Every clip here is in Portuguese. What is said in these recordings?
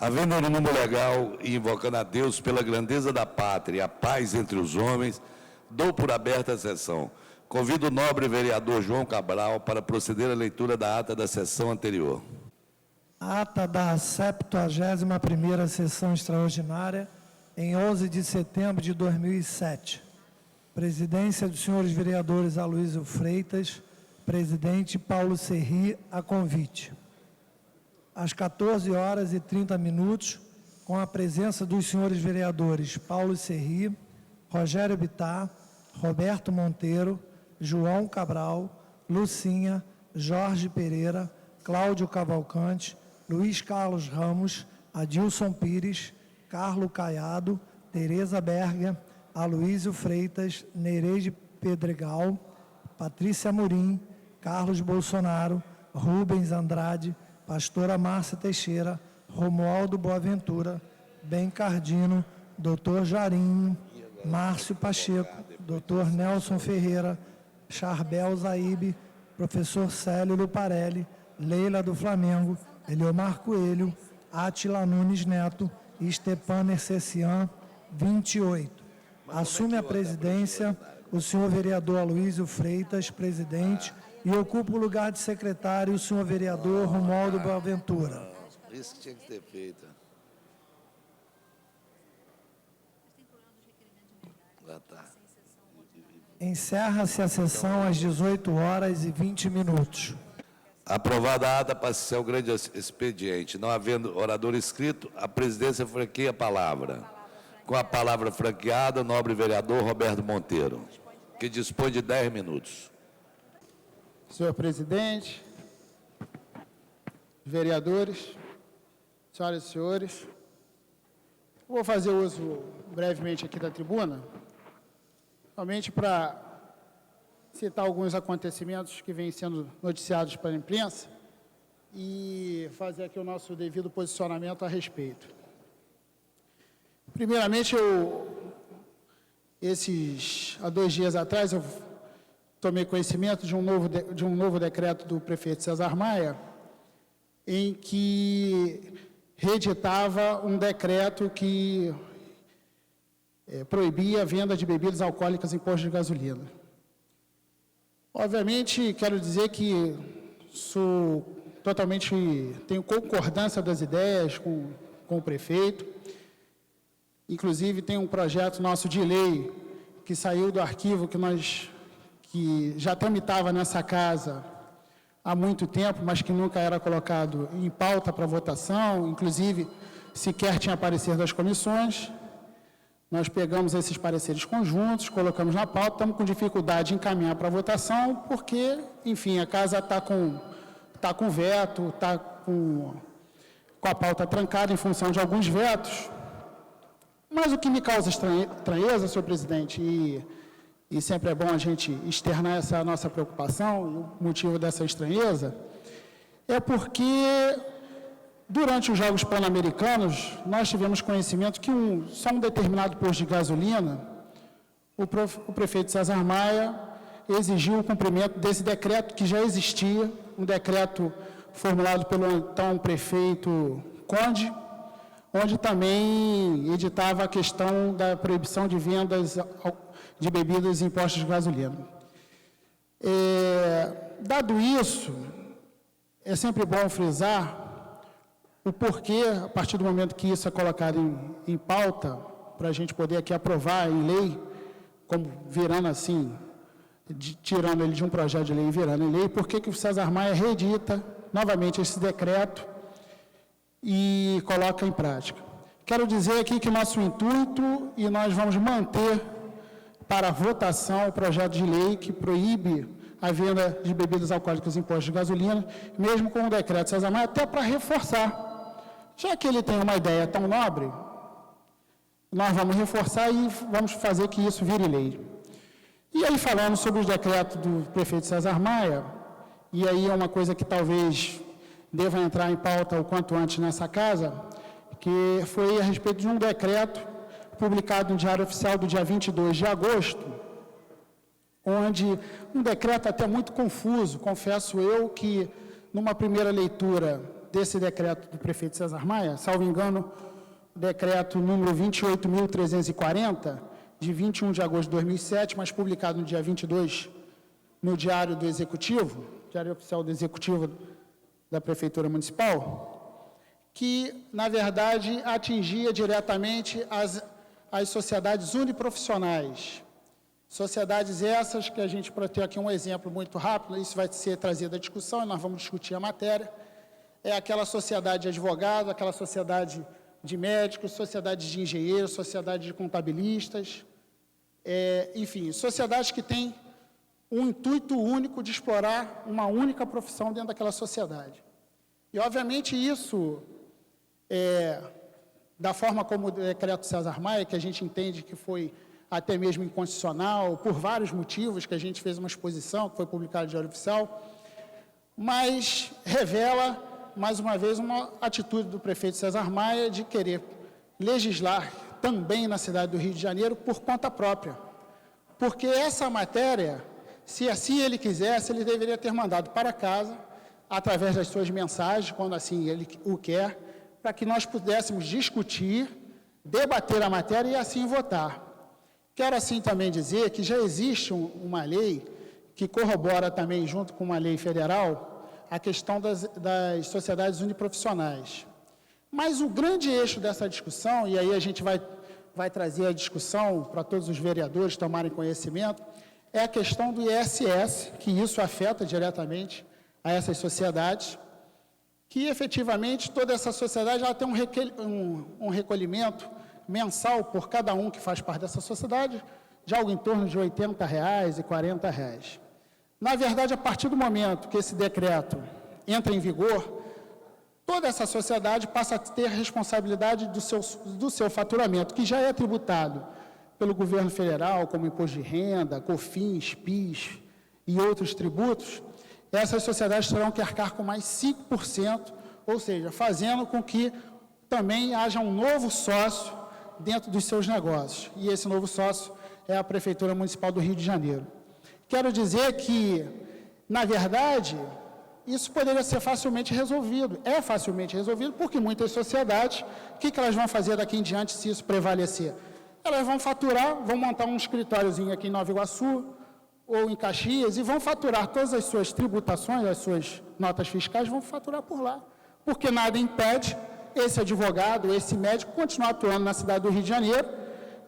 Havendo um número legal e invocando a Deus pela grandeza da pátria e a paz entre os homens, dou por aberta a sessão. Convido o nobre vereador João Cabral para proceder à leitura da ata da sessão anterior. Ata da 71ª sessão extraordinária, em 11 de setembro de 2007. Presidência dos senhores vereadores Aloysio Freitas, presidente Paulo Serri, a convite. Às 14h30, com a presença dos senhores vereadores Paulo Serri, Rogério Bittar, Roberto Monteiro, João Cabral, Lucinha, Jorge Pereira, Cláudio Cavalcante, Luiz Carlos Ramos, Adilson Pires, Carlos Caiado, Tereza Berger, Aloysio Freitas, Nereide Pedregal, Patrícia Amorim, Carlos Bolsonaro, Rubens Andrade, Pastora Márcia Teixeira, Romualdo Boaventura, Ben Cardino, Dr. Jarinho, Márcio Pacheco, Dr. Nelson Ferreira, Charbel Zaíbe, Professor Célio Luparelli, Leila do Flamengo, Eliomar Coelho, Átila Nunes Neto e Stepan Nercessian, 28. Assume a presidência o senhor vereador Aloysio Freitas, presidente, e ocupa o lugar de secretário o senhor vereador Romualdo Boaventura. Isso que tinha que ter feito. Encerra-se a sessão às 18h20. Aprovada a ata, passa-se ao grande expediente. Não havendo orador inscrito, a presidência franqueia a palavra. Com a palavra franqueada, o nobre vereador Roberto Monteiro, que dispõe de 10 minutos. Senhor presidente, vereadores, senhoras e senhores, vou fazer uso brevemente aqui da tribuna, somente para citar alguns acontecimentos que vêm sendo noticiados pela imprensa e fazer aqui o nosso devido posicionamento a respeito. Primeiramente, há 2 dias atrás, eu tomei conhecimento de um novo decreto do prefeito César Maia, em que reeditava um decreto que proibia a venda de bebidas alcoólicas em postos de gasolina. Obviamente, quero dizer que tenho concordância das ideias com o prefeito. Inclusive, tem um projeto nosso de lei que saiu do arquivo que já tramitava nessa casa há muito tempo, mas que nunca era colocado em pauta para votação, inclusive sequer tinha parecer das comissões. Nós pegamos esses pareceres conjuntos, colocamos na pauta, estamos com dificuldade em encaminhar para votação, porque, enfim, a casa está com veto, está com a pauta trancada em função de alguns vetos. Mas o que me causa estranheza, senhor presidente, e sempre é bom a gente externar essa nossa preocupação, e o motivo dessa estranheza, é porque, durante os Jogos Pan-Americanos, nós tivemos conhecimento que só um determinado posto de gasolina, o prefeito César Maia exigiu o cumprimento desse decreto que já existia, um decreto formulado pelo então prefeito Conde, onde também editava a questão da proibição de vendas de bebidas em postos de gasolina. Dado isso, é sempre bom frisar o porquê, a partir do momento que isso é colocado em pauta, para a gente poder aqui aprovar em lei, como virando assim, tirando ele de um projeto de lei e virando em lei, por que o César Maia reedita novamente esse decreto e coloca em prática. Quero dizer aqui que nosso intuito, e nós vamos manter para votação o projeto de lei que proíbe a venda de bebidas alcoólicas em postos de gasolina, mesmo com o decreto César Maia, até para reforçar. Já que ele tem uma ideia tão nobre, nós vamos reforçar e vamos fazer que isso vire lei. E aí, falando sobre os decretos do prefeito César Maia, e aí é uma coisa que talvez deva entrar em pauta o quanto antes nessa casa, que foi a respeito de um decreto publicado no Diário Oficial do dia 22 de agosto, onde um decreto até muito confuso, confesso eu que numa primeira leitura desse decreto do prefeito César Maia, salvo engano, decreto número 28.340, de 21 de agosto de 2007, mas publicado no dia 22 no Diário do Executivo, Diário Oficial do Executivo da Prefeitura Municipal, que, na verdade, atingia diretamente as sociedades uniprofissionais. Sociedades essas que a gente, para ter aqui um exemplo muito rápido, isso vai ser trazido à discussão e nós vamos discutir a matéria, é aquela sociedade de advogados, aquela sociedade de médicos, sociedade de engenheiros, sociedade de contabilistas, enfim, sociedades que têm um intuito único de explorar uma única profissão dentro daquela sociedade. E, obviamente, isso, da forma como o decreto César Maia, que a gente entende que foi até mesmo inconstitucional, por vários motivos, que a gente fez uma exposição, que foi publicada no Diário Oficial, mas revela, mais uma vez, uma atitude do prefeito César Maia de querer legislar também na cidade do Rio de Janeiro por conta própria. Porque essa matéria, se assim ele quisesse, ele deveria ter mandado para casa, através das suas mensagens, quando assim ele o quer, para que nós pudéssemos discutir, debater a matéria e assim votar. Quero assim também dizer que já existe uma lei que corrobora também, junto com uma lei federal, a questão das sociedades uniprofissionais. Mas o grande eixo dessa discussão, e aí a gente vai trazer a discussão para todos os vereadores tomarem conhecimento, é a questão do ISS, que isso afeta diretamente a essas sociedades, que efetivamente toda essa sociedade ela tem um recolhimento mensal por cada um que faz parte dessa sociedade, de algo em torno de R$ 80 e R$ 40. Na verdade, a partir do momento que esse decreto entra em vigor, toda essa sociedade passa a ter responsabilidade do seu faturamento, que já é tributado pelo governo federal, como imposto de renda, COFINS, PIS e outros tributos. Essas sociedades terão que arcar com mais 5%, ou seja, fazendo com que também haja um novo sócio dentro dos seus negócios. E esse novo sócio é a Prefeitura Municipal do Rio de Janeiro. Quero dizer que, na verdade, isso poderia ser facilmente resolvido. É facilmente resolvido porque muitas sociedades, o que elas vão fazer daqui em diante se isso prevalecer? Elas vão faturar, vão montar um escritóriozinho aqui em Nova Iguaçu ou em Caxias e vão faturar todas as suas tributações, as suas notas fiscais, vão faturar por lá. Porque nada impede esse advogado, esse médico, continuar atuando na cidade do Rio de Janeiro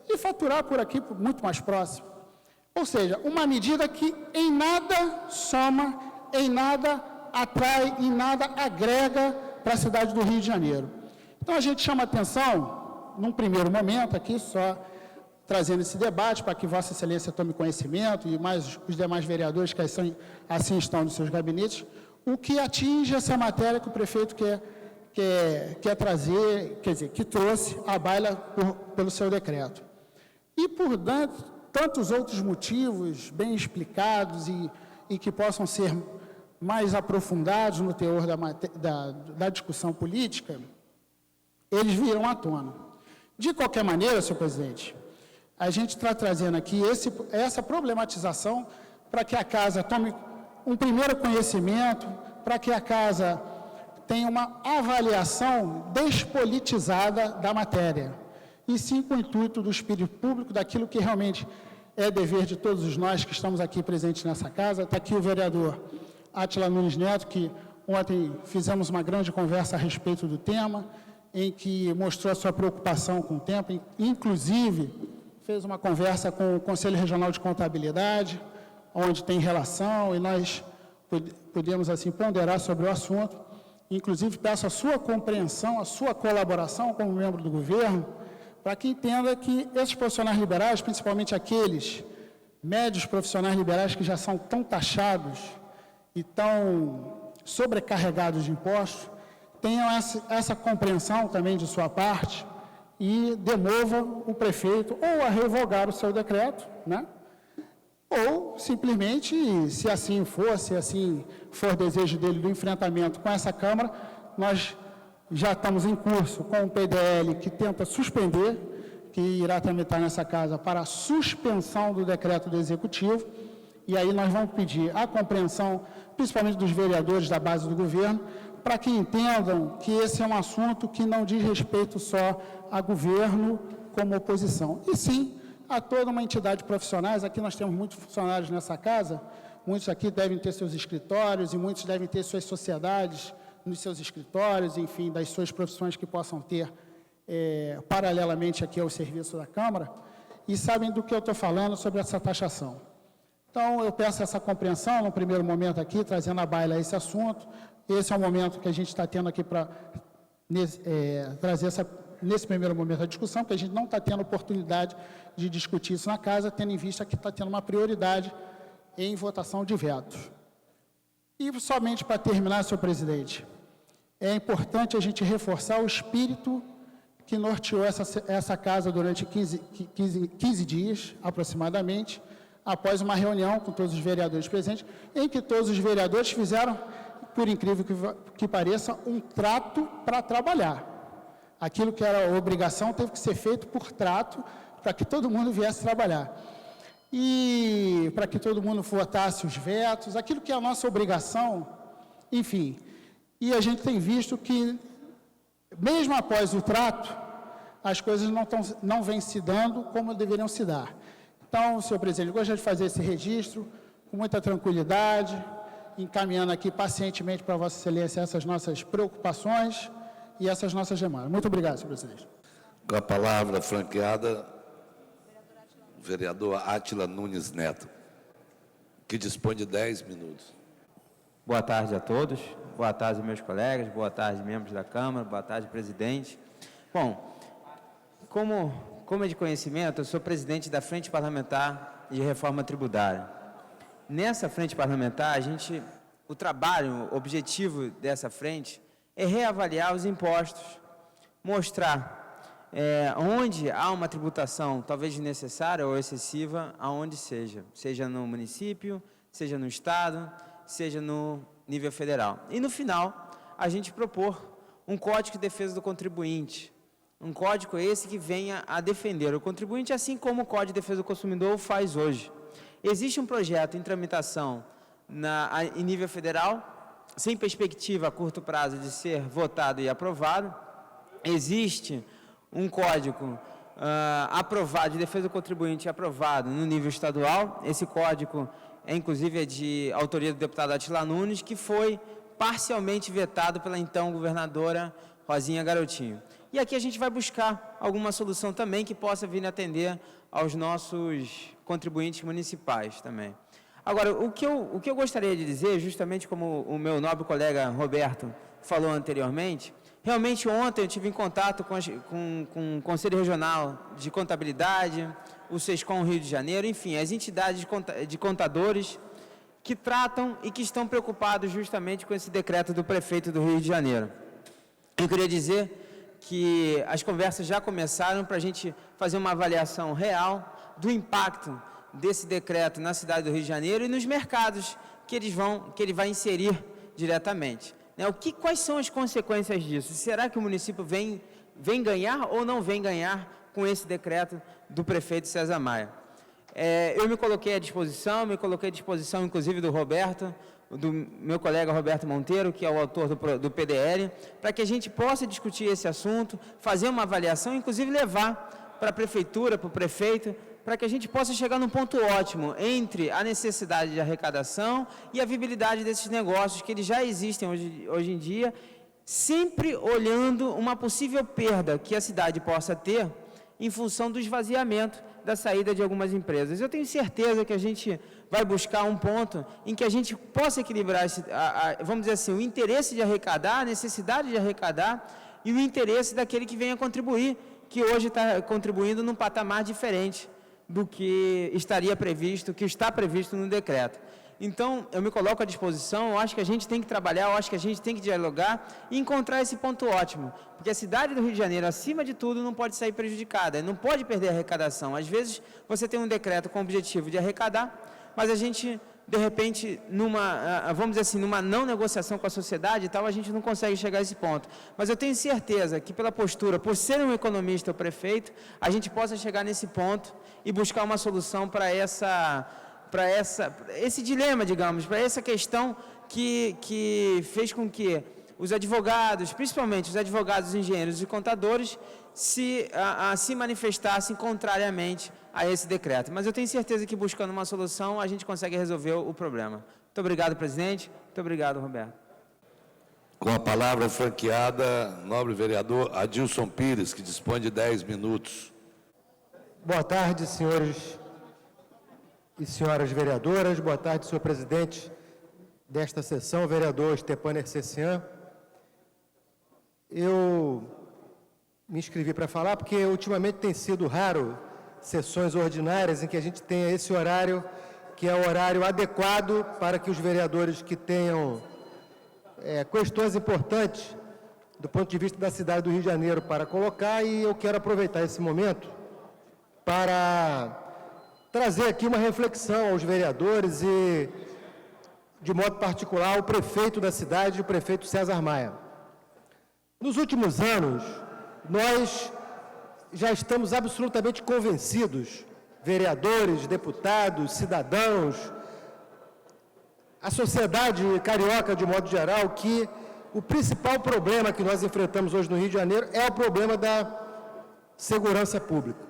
e faturar por aqui, muito mais próximo. Ou seja, uma medida que em nada soma, em nada atrai, em nada agrega para a cidade do Rio de Janeiro. Então, a gente chama atenção, num primeiro momento, aqui só trazendo esse debate para que Vossa Excelência tome conhecimento e mais os demais vereadores que assim estão nos seus gabinetes, o que atinge essa matéria que o prefeito quer trazer, quer dizer, que trouxe à baila pelo seu decreto. E por tantos outros motivos bem explicados e que possam ser mais aprofundados no teor da discussão política, eles virão à tona. De qualquer maneira, senhor presidente, a gente está trazendo aqui essa problematização para que a casa tome um primeiro conhecimento, para que a casa tenha uma avaliação despolitizada da matéria, e sim com o intuito do espírito público, daquilo que realmente é dever de todos nós que estamos aqui presentes nessa casa. Está aqui o vereador Átila Nunes Neto, que ontem fizemos uma grande conversa a respeito do tema, em que mostrou a sua preocupação com o tempo, inclusive fez uma conversa com o Conselho Regional de Contabilidade, onde tem relação, e nós podemos assim ponderar sobre o assunto. Inclusive, peço a sua compreensão, a sua colaboração como membro do governo, para que entenda que esses profissionais liberais, principalmente aqueles médios profissionais liberais que já são tão taxados e tão sobrecarregados de impostos, tenham essa compreensão também de sua parte e demovam o prefeito ou a revogar o seu decreto, né? Ou, simplesmente, se assim for desejo dele do enfrentamento com essa Câmara, nós já estamos em curso com o PDL que tenta suspender, que irá tramitar nessa casa para a suspensão do decreto do Executivo, e aí nós vamos pedir a compreensão, principalmente dos vereadores da base do governo, para que entendam que esse é um assunto que não diz respeito só a governo como oposição, e sim a toda uma entidade de profissionais. Aqui nós temos muitos funcionários nessa casa, muitos aqui devem ter seus escritórios e muitos devem ter suas sociedades nos seus escritórios, enfim, das suas profissões que possam ter paralelamente aqui ao serviço da Câmara, e sabem do que eu estou falando sobre essa taxação. Então, eu peço essa compreensão, no primeiro momento aqui, trazendo à baila esse assunto. Esse é o momento que a gente está tendo aqui para trazer nesse primeiro momento a discussão, porque a gente não está tendo oportunidade de discutir isso na casa, tendo em vista que está tendo uma prioridade em votação de vetos. E somente para terminar, senhor presidente, é importante a gente reforçar o espírito que norteou essa casa durante 15 dias, aproximadamente, após uma reunião com todos os vereadores presentes, em que todos os vereadores fizeram, por incrível que pareça, um trato para trabalhar. Aquilo que era obrigação teve que ser feito por trato, para que todo mundo viesse trabalhar. E para que todo mundo votasse os vetos, aquilo que é a nossa obrigação, enfim. E a gente tem visto que, mesmo após o trato, as coisas não vêm se dando como deveriam se dar. Então, senhor presidente, eu gostaria de fazer esse registro com muita tranquilidade, encaminhando aqui pacientemente para Vossa Excelência essas nossas preocupações e essas nossas demandas. Muito obrigado, senhor presidente. Com a palavra franqueada, o vereador Átila Nunes Neto, que dispõe de 10 minutos. Boa tarde a todos, boa tarde meus colegas, boa tarde membros da Câmara, boa tarde presidente. Bom, como é de conhecimento, eu sou presidente da Frente Parlamentar de Reforma Tributária. Nessa frente parlamentar, o trabalho, o objetivo dessa frente é reavaliar os impostos, mostrar onde há uma tributação talvez desnecessária ou excessiva, aonde seja no município, seja no estado, seja no nível federal. E no final, a gente propor um Código de Defesa do Contribuinte, um código esse que venha a defender o contribuinte, assim como o Código de Defesa do Consumidor faz hoje. Existe um projeto em tramitação em nível federal, sem perspectiva a curto prazo de ser votado e aprovado. Existe um código aprovado, de defesa do contribuinte aprovado no nível estadual. Esse código inclusive de autoria do deputado Átila Nunes, que foi parcialmente vetado pela então governadora Rosinha Garotinho. E aqui a gente vai buscar alguma solução também que possa vir a atender aos nossos contribuintes municipais também. Agora, o que eu gostaria de dizer, justamente como o meu nobre colega Roberto falou anteriormente, realmente ontem eu tive em contato com o Conselho Regional de Contabilidade, o SESCOM Rio de Janeiro, enfim, as entidades de contadores que tratam e que estão preocupados justamente com esse decreto do prefeito do Rio de Janeiro. Eu queria dizer que as conversas já começaram para a gente fazer uma avaliação real do impacto desse decreto na cidade do Rio de Janeiro e nos mercados que ele vai inserir diretamente. Quais são as consequências disso? Será que o município vem ganhar ou não vem ganhar com esse decreto do prefeito César Maia? Eu me coloquei à disposição, inclusive do Roberto, do meu colega Roberto Monteiro, que é o autor do PDL, para que a gente possa discutir esse assunto, fazer uma avaliação, inclusive levar para a prefeitura, para o prefeito, para que a gente possa chegar num ponto ótimo entre a necessidade de arrecadação e a viabilidade desses negócios, que eles já existem hoje em dia, sempre olhando uma possível perda que a cidade possa ter em função do esvaziamento da saída de algumas empresas. Eu tenho certeza que a gente vai buscar um ponto em que a gente possa equilibrar, vamos dizer assim, o interesse de arrecadar, a necessidade de arrecadar e o interesse daquele que venha contribuir, que hoje está contribuindo num patamar diferente do que estaria previsto, que está previsto no decreto. Então, eu me coloco à disposição, eu acho que a gente tem que trabalhar, eu acho que a gente tem que dialogar e encontrar esse ponto ótimo, porque a cidade do Rio de Janeiro, acima de tudo, não pode sair prejudicada, não pode perder a arrecadação. Às vezes, você tem um decreto com o objetivo de arrecadar, mas a gente, de repente, vamos dizer assim, numa não negociação com a sociedade e tal, a gente não consegue chegar a esse ponto. Mas eu tenho certeza que, pela postura, por ser um economista, o prefeito, a gente possa chegar nesse ponto e buscar uma solução para esse dilema, digamos, para essa questão que fez com que os advogados, principalmente os advogados, engenheiros e contadores, se manifestassem contrariamente a esse decreto. Mas eu tenho certeza que, buscando uma solução, a gente consegue resolver o problema. Muito obrigado, presidente. Muito obrigado, Roberto. Com a palavra franqueada, nobre vereador Adilson Pires, que dispõe de 10 minutos. Boa tarde, senhores e senhoras vereadoras. Boa tarde, senhor presidente desta sessão, vereador Stepan Ercecian. Eu me inscrevi para falar porque ultimamente tem sido raro sessões ordinárias em que a gente tenha esse horário, que é o horário adequado para que os vereadores que tenham questões importantes do ponto de vista da cidade do Rio de Janeiro para colocar, e eu quero aproveitar esse momento para trazer aqui uma reflexão aos vereadores e, de modo particular, ao prefeito da cidade, o prefeito César Maia. Nos últimos anos, nós já estamos absolutamente convencidos, vereadores, deputados, cidadãos, a sociedade carioca de modo geral, que o principal problema que nós enfrentamos hoje no Rio de Janeiro é o problema da segurança pública.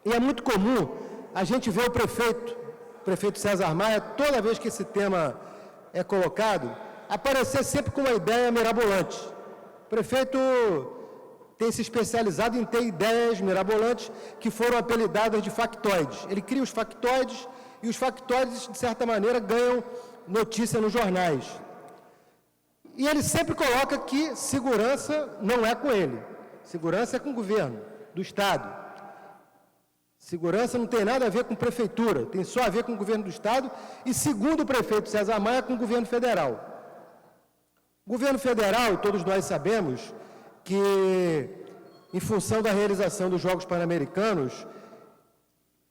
E é muito comum a gente ver o prefeito César Maia, toda vez que esse tema é colocado, aparecer sempre com uma ideia mirabolante. O prefeito tem se especializado em ter ideias mirabolantes que foram apelidadas de factoides. Ele cria os factoides e os factoides, de certa maneira, ganham notícia nos jornais. E ele sempre coloca que segurança não é com ele. Segurança é com o governo do Estado. Segurança não tem nada a ver com prefeitura, tem só a ver com o governo do Estado e, segundo o prefeito César Maia, com o governo federal. O governo federal, todos nós sabemos que, em função da realização dos Jogos Pan-Americanos,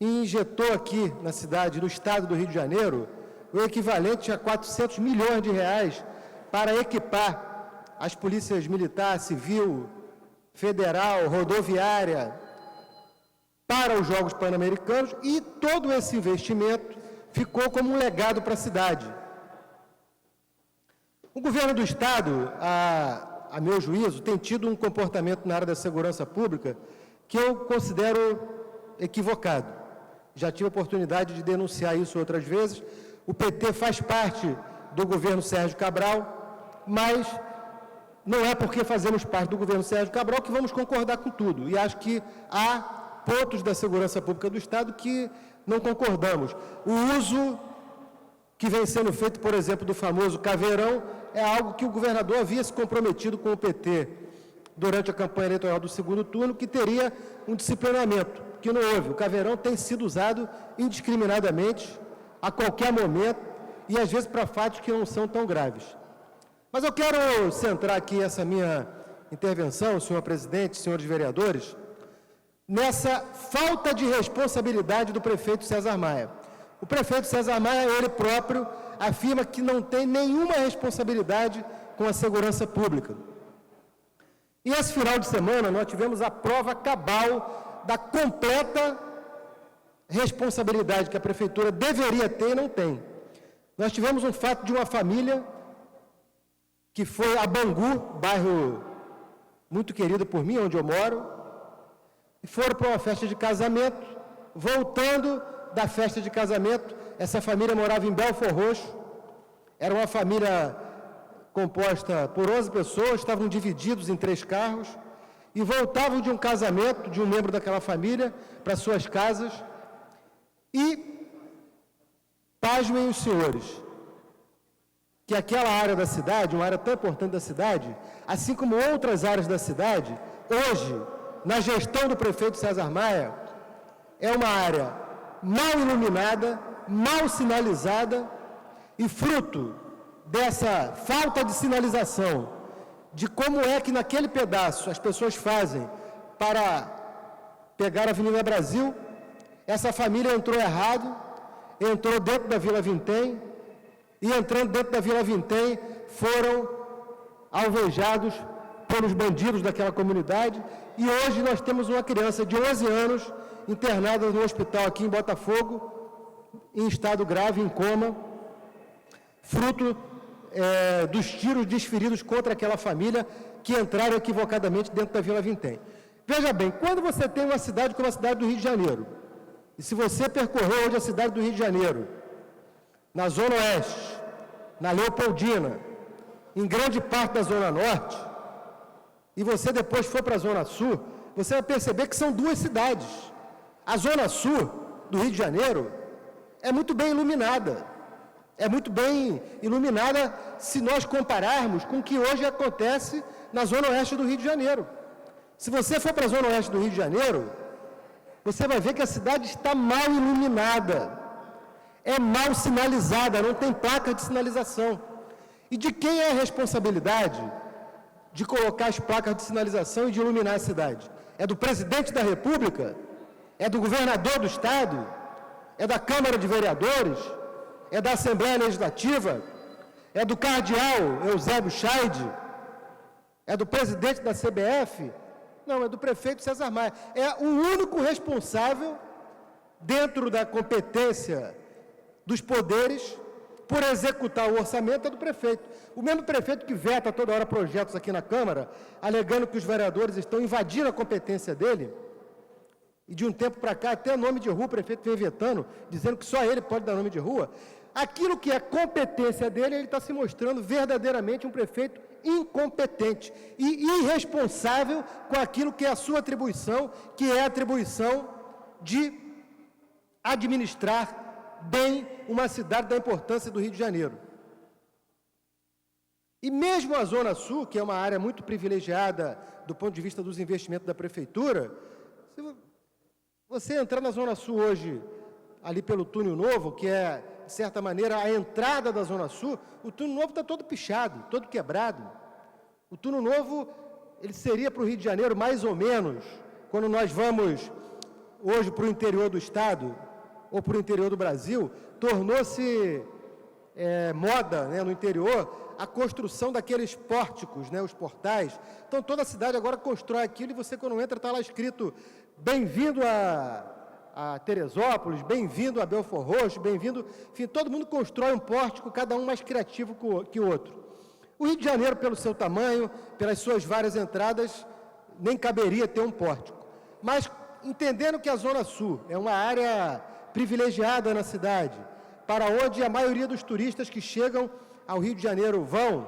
injetou aqui na cidade, no estado do Rio de Janeiro, o equivalente a 400 milhões de reais para equipar as polícias militar, civil, federal, rodoviária, para os Jogos Pan-Americanos, e todo esse investimento ficou como um legado para a cidade. O governo do Estado, a meu juízo, tem tido um comportamento na área da segurança pública que eu considero equivocado. Já tive a oportunidade de denunciar isso outras vezes. O PT faz parte do governo Sérgio Cabral, mas não é porque fazemos parte do governo Sérgio Cabral que vamos concordar com tudo. E acho que há pontos da segurança pública do Estado que não concordamos. O uso que vem sendo feito, por exemplo, do famoso caveirão, é algo que o governador havia se comprometido com o PT durante a campanha eleitoral do segundo turno, que teria um disciplinamento, que não houve. O caveirão tem sido usado indiscriminadamente, a qualquer momento, e às vezes para fatos que não são tão graves. Mas eu quero centrar aqui essa minha intervenção, senhor presidente, senhores vereadores, nessa falta de responsabilidade do prefeito César Maia. O prefeito César Maia, ele próprio, afirma que não tem nenhuma responsabilidade com a segurança pública. E esse final de semana nós tivemos a prova cabal da completa responsabilidade que a prefeitura deveria ter e não tem. Nós tivemos um fato de uma família que foi a Bangu, bairro muito querido por mim, onde eu moro, e foram para uma festa de casamento. Voltando da festa de casamento, essa família morava em Belford Roxo, era uma família composta por 11 pessoas, estavam divididos em 3 carros, e voltavam de um casamento de um membro daquela família para suas casas, e, pasmem os senhores, que aquela área da cidade, uma área tão importante da cidade, assim como outras áreas da cidade, hoje, na gestão do prefeito César Maia, é uma área mal iluminada, mal sinalizada, e fruto dessa falta de sinalização, de como é que naquele pedaço as pessoas fazem para pegar a Avenida Brasil, essa família entrou errado, entrou dentro da Vila Vintém, e entrando dentro da Vila Vintém, foram alvejados pelos bandidos daquela comunidade, e hoje nós temos uma criança de 11 anos internada no hospital aqui em Botafogo, em estado grave, em coma, fruto dos tiros desferidos contra aquela família que entraram equivocadamente dentro da Vila Vintém. Veja bem, quando você tem uma cidade como a cidade do Rio de Janeiro, e se você percorreu hoje a cidade do Rio de Janeiro, na Zona Oeste, na Leopoldina, em grande parte da Zona Norte, e você depois for para a Zona Sul, você vai perceber que são duas cidades. A Zona Sul do Rio de Janeiro é muito bem iluminada. É muito bem iluminada se nós compararmos com o que hoje acontece na Zona Oeste do Rio de Janeiro. Se você for para a Zona Oeste do Rio de Janeiro, você vai ver que a cidade está mal iluminada, é mal sinalizada, não tem placa de sinalização. E de quem é a responsabilidade de colocar as placas de sinalização e de iluminar a cidade? É do presidente da República? É do governador do Estado? É da Câmara de Vereadores? É da Assembleia Legislativa? É do cardeal Eusébio Scheid? É do presidente da CBF? Não, é do prefeito César Maia. É o único responsável, dentro da competência dos poderes, por executar o orçamento, é do prefeito. O mesmo prefeito que veta toda hora projetos aqui na Câmara, alegando que os vereadores estão invadindo a competência dele, e de um tempo para cá, até nome de rua o prefeito vem vetando, dizendo que só ele pode dar nome de rua. Aquilo que é competência dele, ele está se mostrando verdadeiramente um prefeito incompetente e irresponsável com aquilo que é a sua atribuição, que é a atribuição de administrar bem uma cidade da importância do Rio de Janeiro. E mesmo a Zona Sul, que é uma área muito privilegiada do ponto de vista dos investimentos da Prefeitura, se você entrar na Zona Sul hoje, ali pelo Túnel Novo, que é, de certa maneira, a entrada da Zona Sul, o Túnel Novo está todo pichado, todo quebrado. O Túnel Novo, ele seria para o Rio de Janeiro, mais ou menos, quando nós vamos hoje para o interior do Estado, ou para o interior do Brasil, tornou-se moda, né, no interior, a construção daqueles pórticos, né, os portais. Então, toda a cidade agora constrói aquilo e você, quando entra, está lá escrito bem-vindo a Teresópolis, bem-vindo a Belford Roxo, bem-vindo... Enfim, todo mundo constrói um pórtico, cada um mais criativo que o outro. O Rio de Janeiro, pelo seu tamanho, pelas suas várias entradas, nem caberia ter um pórtico. Mas, entendendo que a Zona Sul é uma área privilegiada na cidade, para onde a maioria dos turistas que chegam ao Rio de Janeiro vão,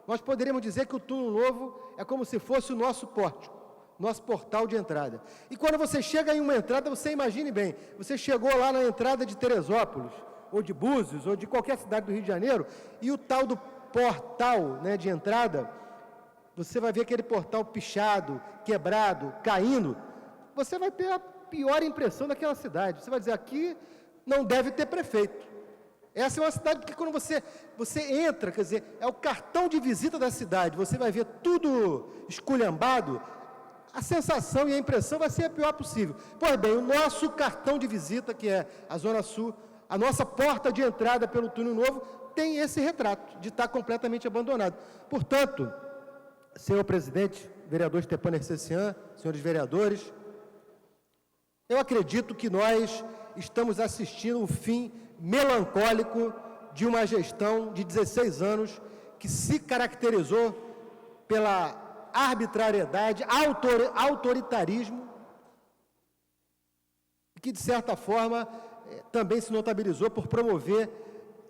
nós poderíamos dizer que o Túnel Novo é como se fosse o nosso pórtico, nosso portal de entrada. E quando você chega em uma entrada, você imagine bem, você chegou lá na entrada de Teresópolis, ou de Búzios, ou de qualquer cidade do Rio de Janeiro, e o tal do portal, né, de entrada, você vai ver aquele portal pichado, quebrado, caindo, você vai ter a pior impressão daquela cidade. Você vai dizer, aqui não deve ter prefeito. Essa é uma cidade que quando você entra, quer dizer, é o cartão de visita da cidade, você vai ver tudo esculhambado, a sensação e a impressão vai ser a pior possível. Pois bem, o nosso cartão de visita, que é a Zona Sul, a nossa porta de entrada pelo Túnel Novo, tem esse retrato de estar completamente abandonado. Portanto, senhor presidente, vereador Stepan Ercecian, senhores vereadores, eu acredito que nós estamos assistindo o fim melancólico de uma gestão de 16 anos que se caracterizou pela arbitrariedade, autoritarismo, que, de certa forma, também se notabilizou por promover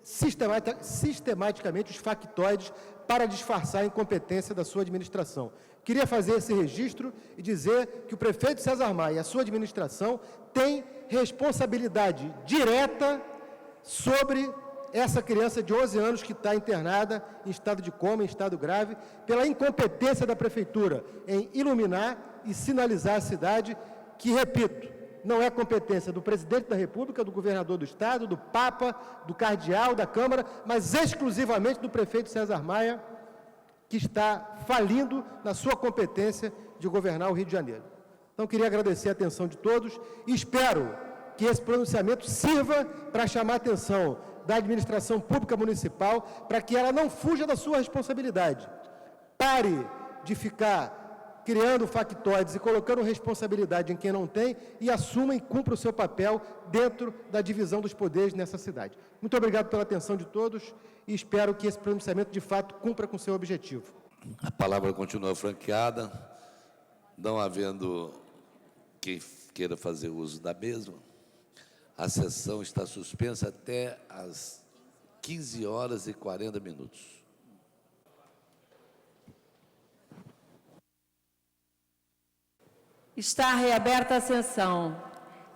sistematicamente os factoides para disfarçar a incompetência da sua administração. Queria fazer esse registro e dizer que o prefeito César Maia e a sua administração têm responsabilidade direta sobre essa criança de 11 anos que está internada em estado de coma, em estado grave, pela incompetência da Prefeitura em iluminar e sinalizar a cidade, que, repito, não é competência do Presidente da República, do Governador do Estado, do Papa, do Cardeal, da Câmara, mas exclusivamente do prefeito César Maia, que está falindo na sua competência de governar o Rio de Janeiro. Então, queria agradecer a atenção de todos e espero que esse pronunciamento sirva para chamar a atenção da administração pública municipal para que ela não fuja da sua responsabilidade. Pare de ficar criando factóides e colocando responsabilidade em quem não tem, e assuma e cumpra o seu papel dentro da divisão dos poderes nessa cidade. Muito obrigado pela atenção de todos e espero que esse pronunciamento, de fato, cumpra com seu objetivo. A palavra continua franqueada, não havendo quem queira fazer uso da mesma. A sessão está suspensa até às 15h40. Está reaberta a sessão.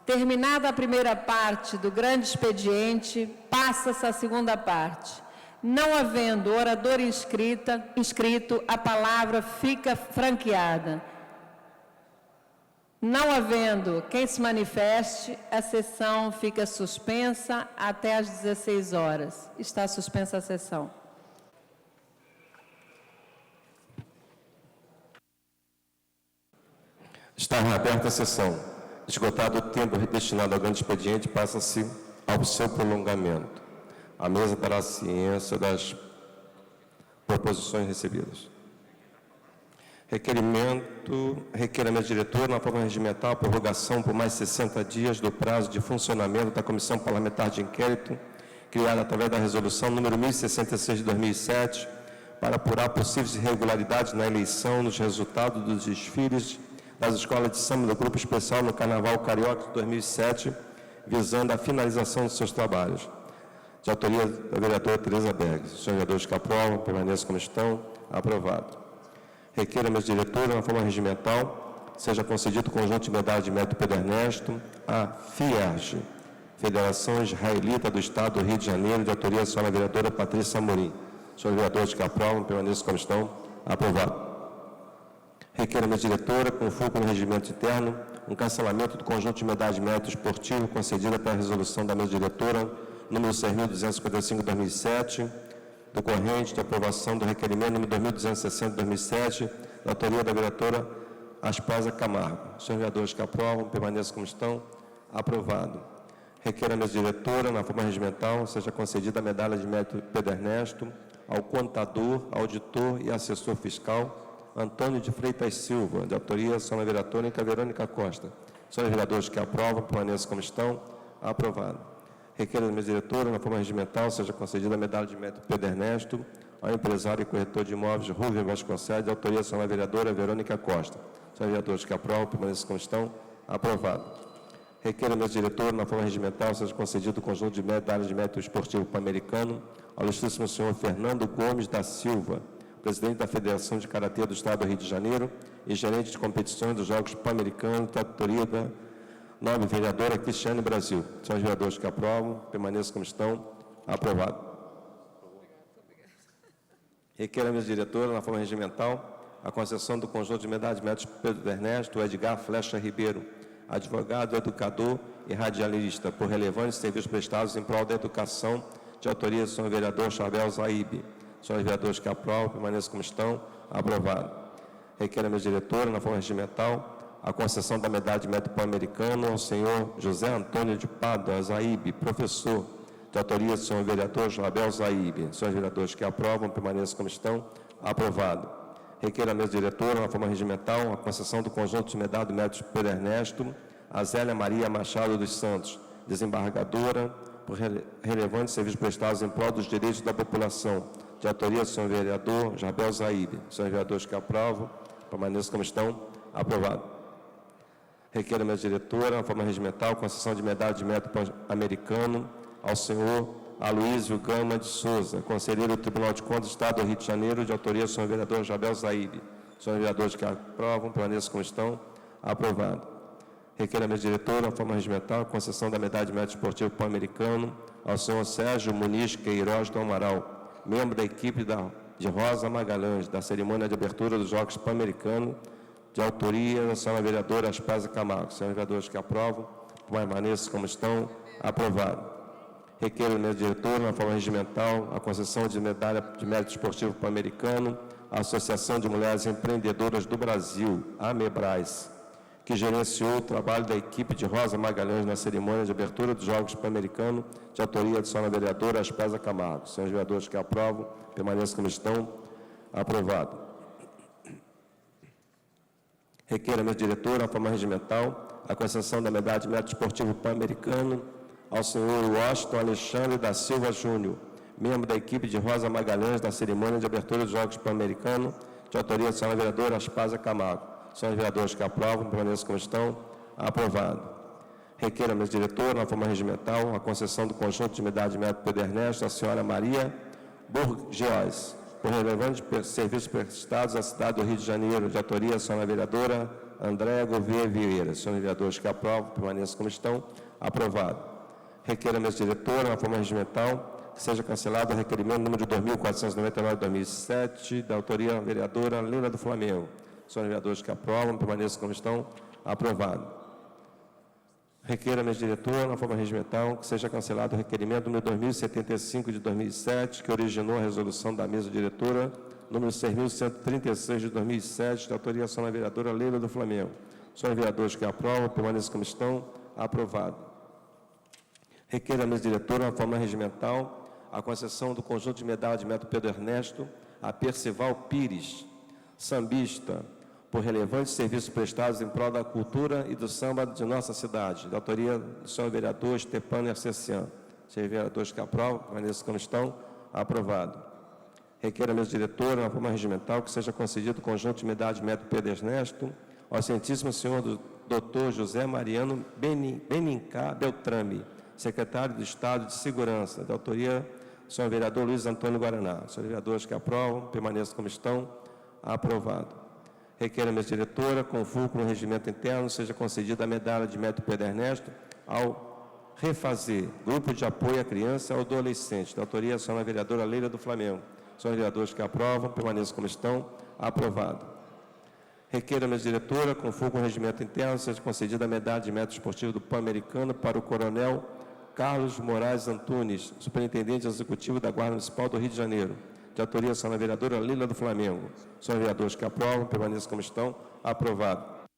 Terminada a primeira parte do grande expediente, passa-se à segunda parte. Não havendo orador inscrito, a palavra fica franqueada. Não havendo quem se manifeste, a sessão fica suspensa até às 16 horas. Está suspensa a sessão. Está reaberta a sessão. Esgotado o tempo destinado ao grande expediente, passa-se ao seu prolongamento. A mesa dará ciência das proposições recebidas. Requer a mesa diretora, na forma regimental, a prorrogação por mais 60 dias do prazo de funcionamento da Comissão Parlamentar de Inquérito, criada através da Resolução número 1066 de 2007, para apurar possíveis irregularidades na eleição nos resultados dos desfiles das escolas de samba do Grupo Especial no Carnaval Carioca de 2007, visando a finalização de seus trabalhos. De autoria da vereadora Tereza Berg. Os senhores vereadores que aprovam, permaneçam como estão. Aprovado. Requer a mesa diretora, na forma regimental, seja concedido o conjunto de medalha de mérito Pedro Ernesto à FIERJ, Federação Israelita do Estado do Rio de Janeiro, de autoria da senhora vereadora Patrícia Amorim. Os senhores vereadores que aprovam, permaneçam como estão. Aprovado. Requer a mesa diretora, com foco no regimento interno, um cancelamento do conjunto de medalha de mérito esportivo concedida pela resolução da mesa diretora número 6.255 de 2007, decorrente de aprovação do requerimento número 2.260 de 2007, da autoria da vereadora Aspasa Camargo. Os senhores vereadores que aprovam, permaneçam como estão. Aprovado. Requer a mesa diretora, na forma regimental, seja concedida a medalha de mérito Pedro Ernesto ao contador, auditor e assessor fiscal Antônio de Freitas Silva, de autoria da senhora vereadora Verônica Costa. Os senhores vereadores que aprovam, permaneçam como estão. Aprovado. Requer a mesa diretora, na forma regimental, seja concedida a medalha de mérito Pedro Ernesto ao empresário e corretor de imóveis Rubem Vasconcelos, de autoria da senhora vereadora Verônica Costa. Os senhores vereadores que aprovam, permaneçam como estão. Aprovado. Requer a mesa diretora, na forma regimental, seja concedido o conjunto de medalhas de mérito esportivo pan-americano ao ilustríssimo senhor Fernando Gomes da Silva, presidente da Federação de Karatê do Estado do Rio de Janeiro e gerente de competições dos Jogos Pan-Americanos, da autoria da nobre vereadora Cristiane Brasil. Senhores vereadores que aprovam, permaneçam como estão. Aprovado. Requer a mesa diretora, na forma regimental, a concessão do conjunto de medalhas de mérito Pedro Ernesto Edgar Flecha Ribeiro, advogado, educador e radialista, por relevantes serviços prestados em prol da educação, de autoria do senhor vereador Chabel Zaíbe. Senhores vereadores que aprovam, permaneçam como estão. Aprovado. Requer a mesa diretora, na forma regimental, a concessão da medalha de mérito pan-americano ao senhor José Antônio de Pádua Zaíbe, professor, de autoria do senhor vereador Chabel Zaíbe. Senhores vereadores que aprovam, permaneçam como estão. Aprovado. Requer a mesa diretora, na forma regimental, a concessão do conjunto de medalha de mérito Pedro Ernesto a Zélia Maria Machado dos Santos, desembargadora, por relevantes serviços prestados em prol dos direitos da população, de autoria do senhor vereador Jabel Zaíbe. Senhores vereadores que aprovam, permaneçam como estão. Aprovado. Requer a mesa diretora, na forma regimental, concessão de medalha de mérito americano ao senhor Aloísio Gama de Souza, conselheiro do Tribunal de Contas do Estado do Rio de Janeiro, de autoria do senhor vereador Jabel Zaíbe. Senhores vereadores que aprovam, permaneçam como estão. Aprovado. Requer a mesa diretora, na forma regimental, concessão da medalha de mérito esportivo pan-americano ao senhor Sérgio Muniz Queiroz do Amaral, membro da equipe de Rosa Magalhães, da cerimônia de abertura dos Jogos Pan-Americanos, de autoria da senhora vereadora Aspasa Camargo. Senhores vereadores que aprovam, permaneçam como estão. Aprovado. Requer a mesa diretora, na forma regimental, a concessão de medalha de mérito esportivo pan-americano à Associação de Mulheres Empreendedoras do Brasil, AMEBRAS, que gerenciou o trabalho da equipe de Rosa Magalhães na cerimônia de abertura dos Jogos Pan-Americanos, de autoria da senhora vereadora Aspasa Camargo. Senhores vereadores que aprovam, permaneçam como estão. Aprovado. Requer a mesa diretora, na forma regimental, a concessão da medalha de mérito esportivo pan-americano ao senhor Washington Alexandre da Silva Júnior, membro da equipe de Rosa Magalhães da cerimônia de abertura dos Jogos Pan-Americanos, de autoria da senhora vereadora Aspásia Camargo. Senhores vereadores que aprovam, permaneçam como estão. Aprovado. Requer a mesa diretora, na forma regimental, a concessão do conjunto de medalha de mérito Pedro Ernesto à senhora Maria Burgeois, por relevantes serviços prestados à cidade do Rio de Janeiro, de autoria da senhora vereadora Andréa Gouveia Vieira. Senhores vereadores que aprovam, permaneçam como estão. Aprovado. Requer a mesa diretora, na forma regimental, que seja cancelado o requerimento número de 2.499/2007, da autoria da vereadora Leila do Flamengo. Senhores vereadores que aprovam, permaneçam como estão. Aprovado. Requer a mesa diretora, na forma regimental, que seja cancelado o requerimento número 2075 de 2007, que originou a resolução da mesa diretora número 6.136 de 2007, da autoria da senhora vereadora Leila do Flamengo. Senhores vereadores que aprovam, permaneçam como estão. Aprovado. Requer a mesa diretora, na forma regimental, a concessão do conjunto de medalha de mérito Pedro Ernesto a Percival Pires, sambista, por relevantes serviços prestados em prol da cultura e do samba de nossa cidade, da autoria do senhor vereador Stepano Ercecian. Senhores vereadores que aprovam, permaneçam como estão. Aprovado. Requer a mesa diretora, na forma regimental, que seja concedido o conjunto de medalha de mérito Pedro Ernesto ao Excelentíssimo senhor Dr. José Mariano Benincá Beltrame, secretário do Estado de Segurança, da autoria do senhor vereador Luiz Antônio Guaraná. Senhores vereadores que aprovam, permaneçam como estão. Aprovado. Requer a mesa diretora, com fulcro no regimento interno, seja concedida a medalha de mérito Pedro Ernesto ao Refazer, Grupo de Apoio à Criança e ao Adolescente, da autoria da senhora vereadora Leila do Flamengo. Senhores vereadores que aprovam, permaneçam como estão. Aprovado. Requer a mesa diretora, com fulcro no regimento interno, seja concedida a medalha de mérito esportivo do Pan-Americano para o coronel Carlos Moraes Antunes, superintendente executivo da Guarda Municipal do Rio de Janeiro, de autoria da senhora vereadora Leila do Flamengo. Senhores vereadores que aprovam, permaneçam como estão. Aprovado.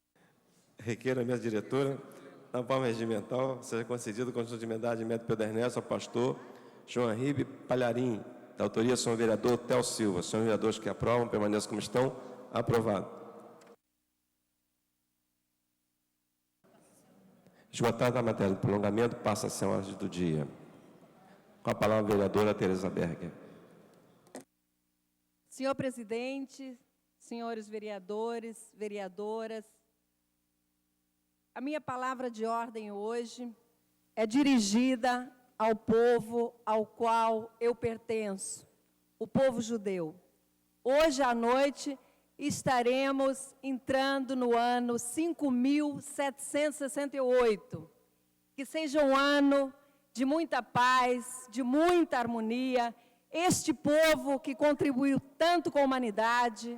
Requer a mesa diretora, na forma regimental, seja concedido o conjunto de medalha de mérito Pedro Ernesto ao pastor João Henrique Palharim, da autoria do senhor vereador Tel Silva. Senhores vereadores que aprovam, permaneçam como estão. Aprovado. Esgotada a matéria do prolongamento, passa a ser a ordem do dia. Com a palavra a vereadora Tereza Berger. Senhor presidente, senhores vereadores, vereadoras, a minha palavra de ordem hoje é dirigida ao povo ao qual eu pertenço, o povo judeu. Hoje à noite estaremos entrando no ano 5.768, que seja um ano de muita paz, de muita harmonia. Este povo que contribuiu tanto com a humanidade,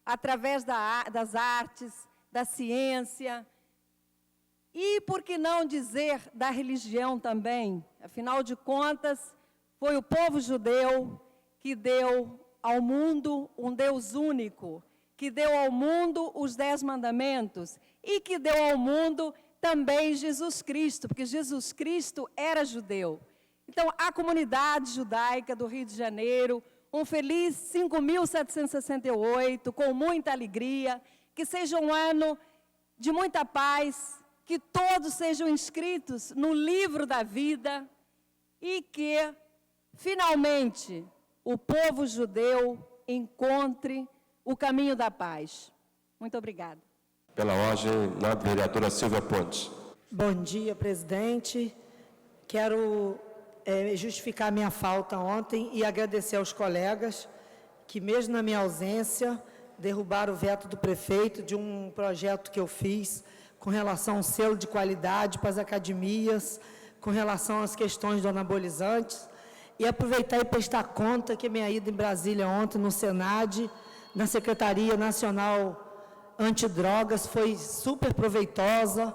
através das artes, da ciência, e, por que não dizer, da religião também. Afinal de contas, foi o povo judeu que deu ao mundo um Deus único, que deu ao mundo os 10 mandamentos e que deu ao mundo também Jesus Cristo, porque Jesus Cristo era judeu. Então, a comunidade judaica do Rio de Janeiro, um feliz 5.768, com muita alegria, que seja um ano de muita paz, que todos sejam inscritos no livro da vida e que, finalmente, o povo judeu encontre o caminho da paz. Muito obrigada. Pela ordem, a vereadora Silvia Pontes. Bom dia, presidente. Quero justificar minha falta ontem e agradecer aos colegas que, mesmo na minha ausência, derrubaram o veto do prefeito de um projeto que eu fiz com relação ao selo de qualidade para as academias, com relação às questões do anabolizantes, e aproveitar e prestar conta que minha ida em Brasília ontem no Senad, na Secretaria Nacional Antidrogas, foi super proveitosa.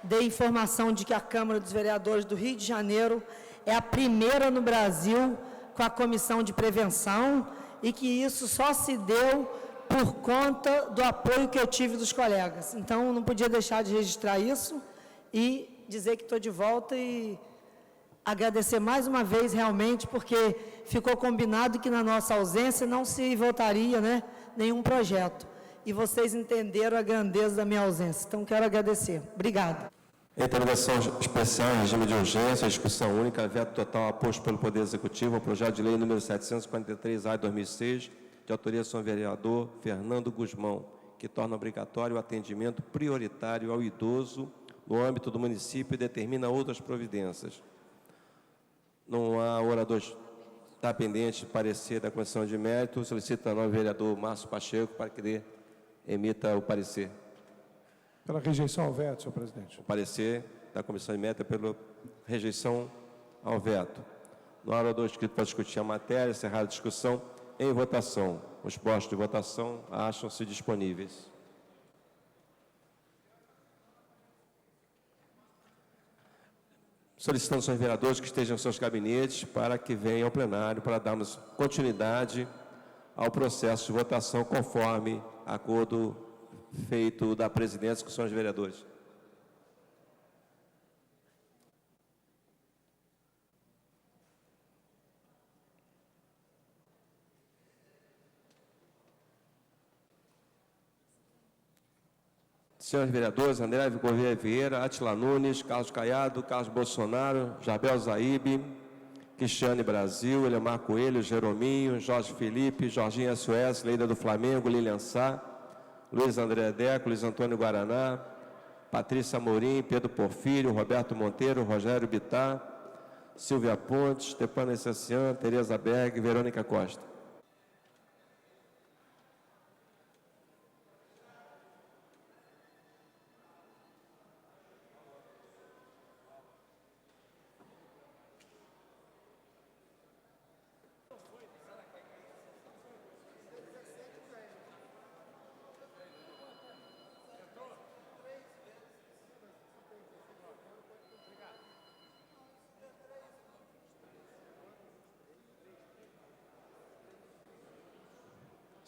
Dei informação de que a Câmara dos Vereadores do Rio de Janeiro é a primeira no Brasil com a Comissão de Prevenção e que isso só se deu por conta do apoio que eu tive dos colegas. Então, não podia deixar de registrar isso e dizer que estou de volta e agradecer mais uma vez, realmente, porque ficou combinado que na nossa ausência não se votaria, nenhum projeto. e vocês entenderam a grandeza da minha ausência. Então, quero agradecer. Obrigada. Intervenção especial em regime de urgência, discussão única, veto total aposto pelo Poder Executivo ao projeto de lei número 743-A de 2006, de autoria do senhor vereador Fernando Guzmão, que torna obrigatório o atendimento prioritário ao idoso no âmbito do município e determina outras providências. Não há oradores. Está pendente de parecer da Comissão de Mérito. Solicita ao novo vereador Márcio Pacheco para que ele emita o parecer. Pela rejeição ao veto, senhor presidente. O parecer da Comissão de Mérito é pela rejeição ao veto. No orador escrito para discutir a matéria, encerrada a discussão, em votação. Os postos de votação acham-se disponíveis. Solicitando aos senhores vereadores que estejam em seus gabinetes para que venham ao plenário para darmos continuidade ao processo de votação conforme acordo feito da presidência com os senhores vereadores. Senhores vereadores, André Gouveia Vieira, Átila Nunes, Carlos Caiado, Carlos Bolsonaro, Jabel Zaíbe, Cristiane Brasil, Elemar Coelho, Jerominho, Jorge Felipe, Jorginho SOS, Leida do Flamengo, Lilian Sá, Luiz André Deco, Luiz Antônio Guaraná, Patrícia Amorim, Pedro Porfírio, Roberto Monteiro, Rogério Bittar, Silvia Pontes, Stepana Essacian, Tereza Berg, Verônica Costa.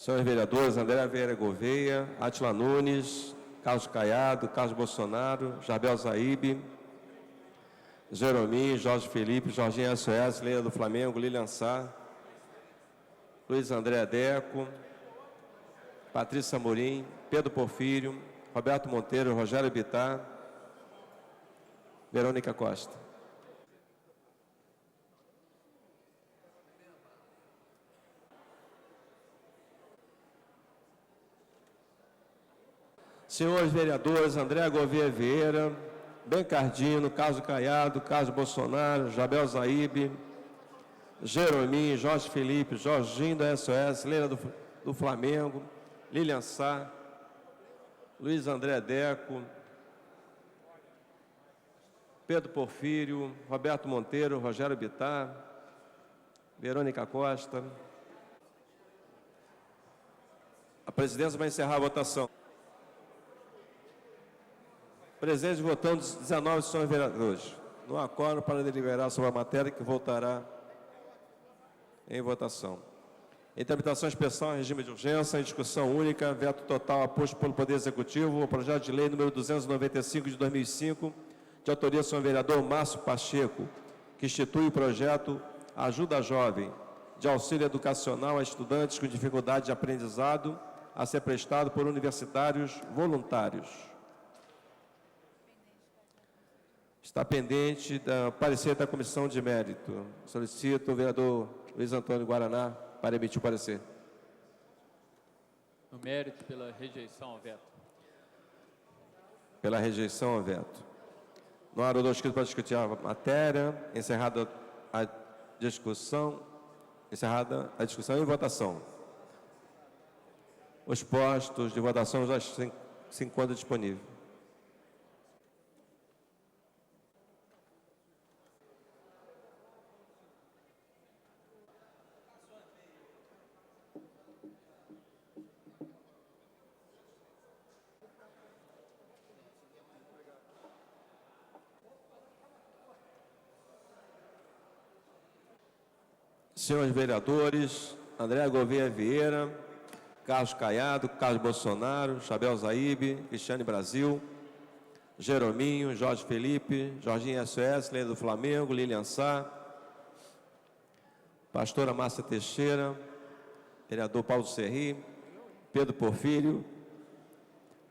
Senhores vereadores, André Vieira Gouveia, Átila Nunes, Carlos Caiado, Carlos Bolsonaro, Jabel Zaíbe, Jerominho, Jorge Felipe, Jorginho SOS, Leila do Flamengo, Lilian Sá, Luiz André Deco, Patrícia Amorim, Pedro Porfírio, Roberto Monteiro, Rogério Bittar, Verônica Costa. Senhores vereadores, André Gouveia Vieira, Bencardino, Carlos Caiado, Carlos Bolsonaro, Jabel Zaíbe, Jerominho, Jorge Felipe, Jorginho da SOS, Leila do Flamengo, Lilian Sá, Luiz André Deco, Pedro Porfírio, Roberto Monteiro, Rogério Bittar, Verônica Costa. A presidência vai encerrar a votação. Presentes votando 19 senhores vereadores. No acordo para deliberar sobre a matéria que voltará em votação. Em tramitação especial em regime de urgência, em discussão única, veto total aposto pelo Poder Executivo, o projeto de lei número 295 de 2005, de autoria do senhor vereador Márcio Pacheco, que institui o projeto Ajuda Jovem, de auxílio educacional a estudantes com dificuldade de aprendizado, a ser prestado por universitários voluntários. Está pendente da parecer da Comissão de Mérito. Solicito o vereador Luiz Antônio Guaraná para emitir o parecer. No mérito, pela rejeição ao veto. Pela rejeição ao veto. No orador escrito para discutir a matéria, encerrada a discussão em votação. Os postos de votação já se encontram disponíveis. Senhores vereadores, André Gouveia Vieira, Carlos Caiado, Carlos Bolsonaro, Jabel Zaíbe, Cristiane Brasil, Jerominho, Jorge Felipe, Jorginho SOS, Leila do Flamengo, Lilian Sá, pastora Márcia Teixeira, vereador Paulo Serri, Pedro Porfírio,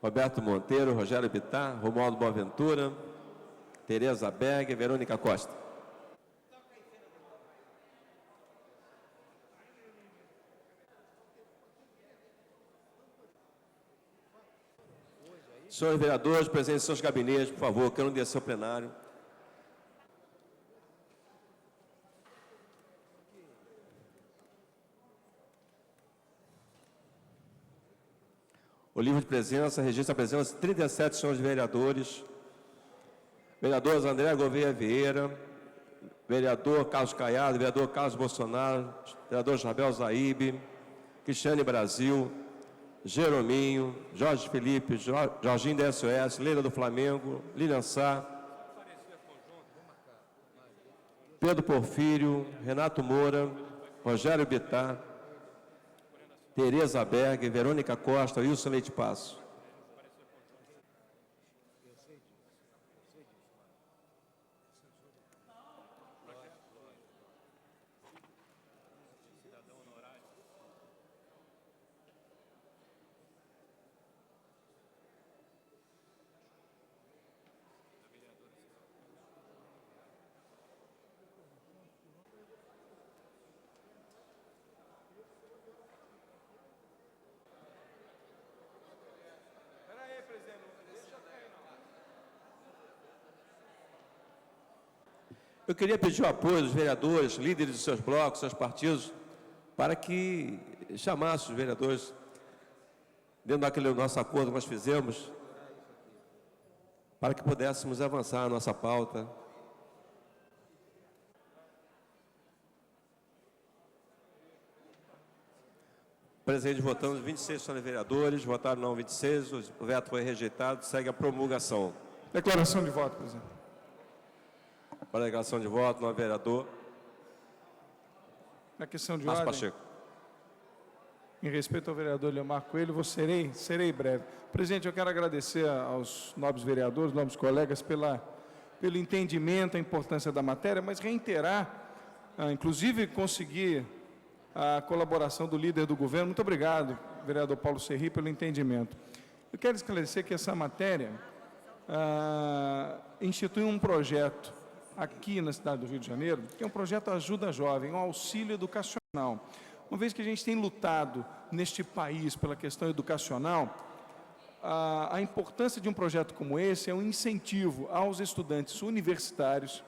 Roberto Monteiro, Rogério Bittar, Romualdo Boaventura, Tereza Berg, Verônica Costa. Senhores vereadores, presentes em seus gabinetes, por favor, quero descer ao plenário. O livro de presença registra a presença de 37 senhores vereadores. Vereadores André Gouveia Vieira, vereador Carlos Caiado, vereador Carlos Bolsonaro, vereador Jabel Zaíbe, Cristiane Brasil, Jerominho, Jorge Felipe, Jorginho da SOS, Leila do Flamengo, Lilian Sá, Pedro Porfírio, Renato Moura, Rogério Bittar, Tereza Berg, Verônica Costa, Wilson Leite Passo. Eu queria pedir o apoio dos vereadores, líderes de seus blocos, seus partidos, para que chamassem os vereadores, dentro daquele nosso acordo que nós fizemos, para que pudéssemos avançar a nossa pauta. Presente, votamos 26 senhores vereadores, votaram não 26, o veto foi rejeitado, segue a promulgação. Declaração de voto, presidente. Para a declaração de voto, no vereador. Na questão de Márcio ordem, Pacheco. em respeito ao vereador Leomar Coelho, serei breve. Presidente, eu quero agradecer aos nobres vereadores, nobres colegas, pelo entendimento, a importância da matéria, mas reiterar, inclusive conseguir a colaboração do líder do governo. Muito obrigado, vereador Paulo Serri, pelo entendimento. Eu quero esclarecer que essa matéria institui um projeto aqui na cidade do Rio de Janeiro, que é um projeto Ajuda Jovem, um auxílio educacional. Uma vez que a gente tem lutado neste país pela questão educacional, a importância de um projeto como esse é um incentivo aos estudantes universitários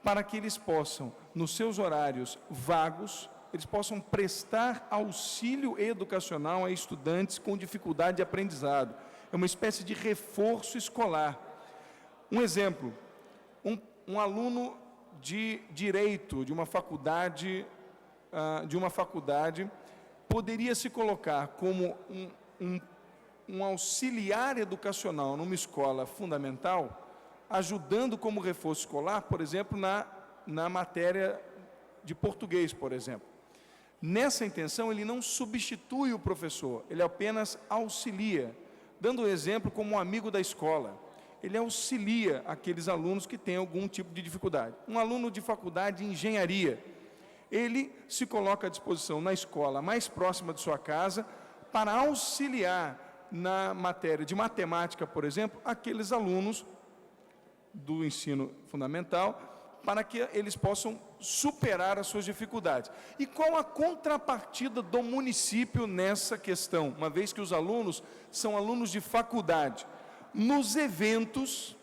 para que eles possam, nos seus horários vagos, eles possam prestar auxílio educacional a estudantes com dificuldade de aprendizado. É uma espécie de reforço escolar. Um exemplo, um aluno de Direito de uma faculdade poderia se colocar como um auxiliar educacional numa escola fundamental, ajudando como reforço escolar, por exemplo, na matéria de português, por exemplo. Nessa intenção, ele não substitui o professor, ele apenas auxilia, dando o exemplo como um amigo da escola. Ele auxilia aqueles alunos que têm algum tipo de dificuldade. Um aluno de faculdade de engenharia, ele se coloca à disposição na escola mais próxima de sua casa para auxiliar na matéria de matemática, por exemplo, aqueles alunos do ensino fundamental, para que eles possam superar as suas dificuldades. E qual a contrapartida do município nessa questão, uma vez que os alunos são alunos de faculdade? Nos eventos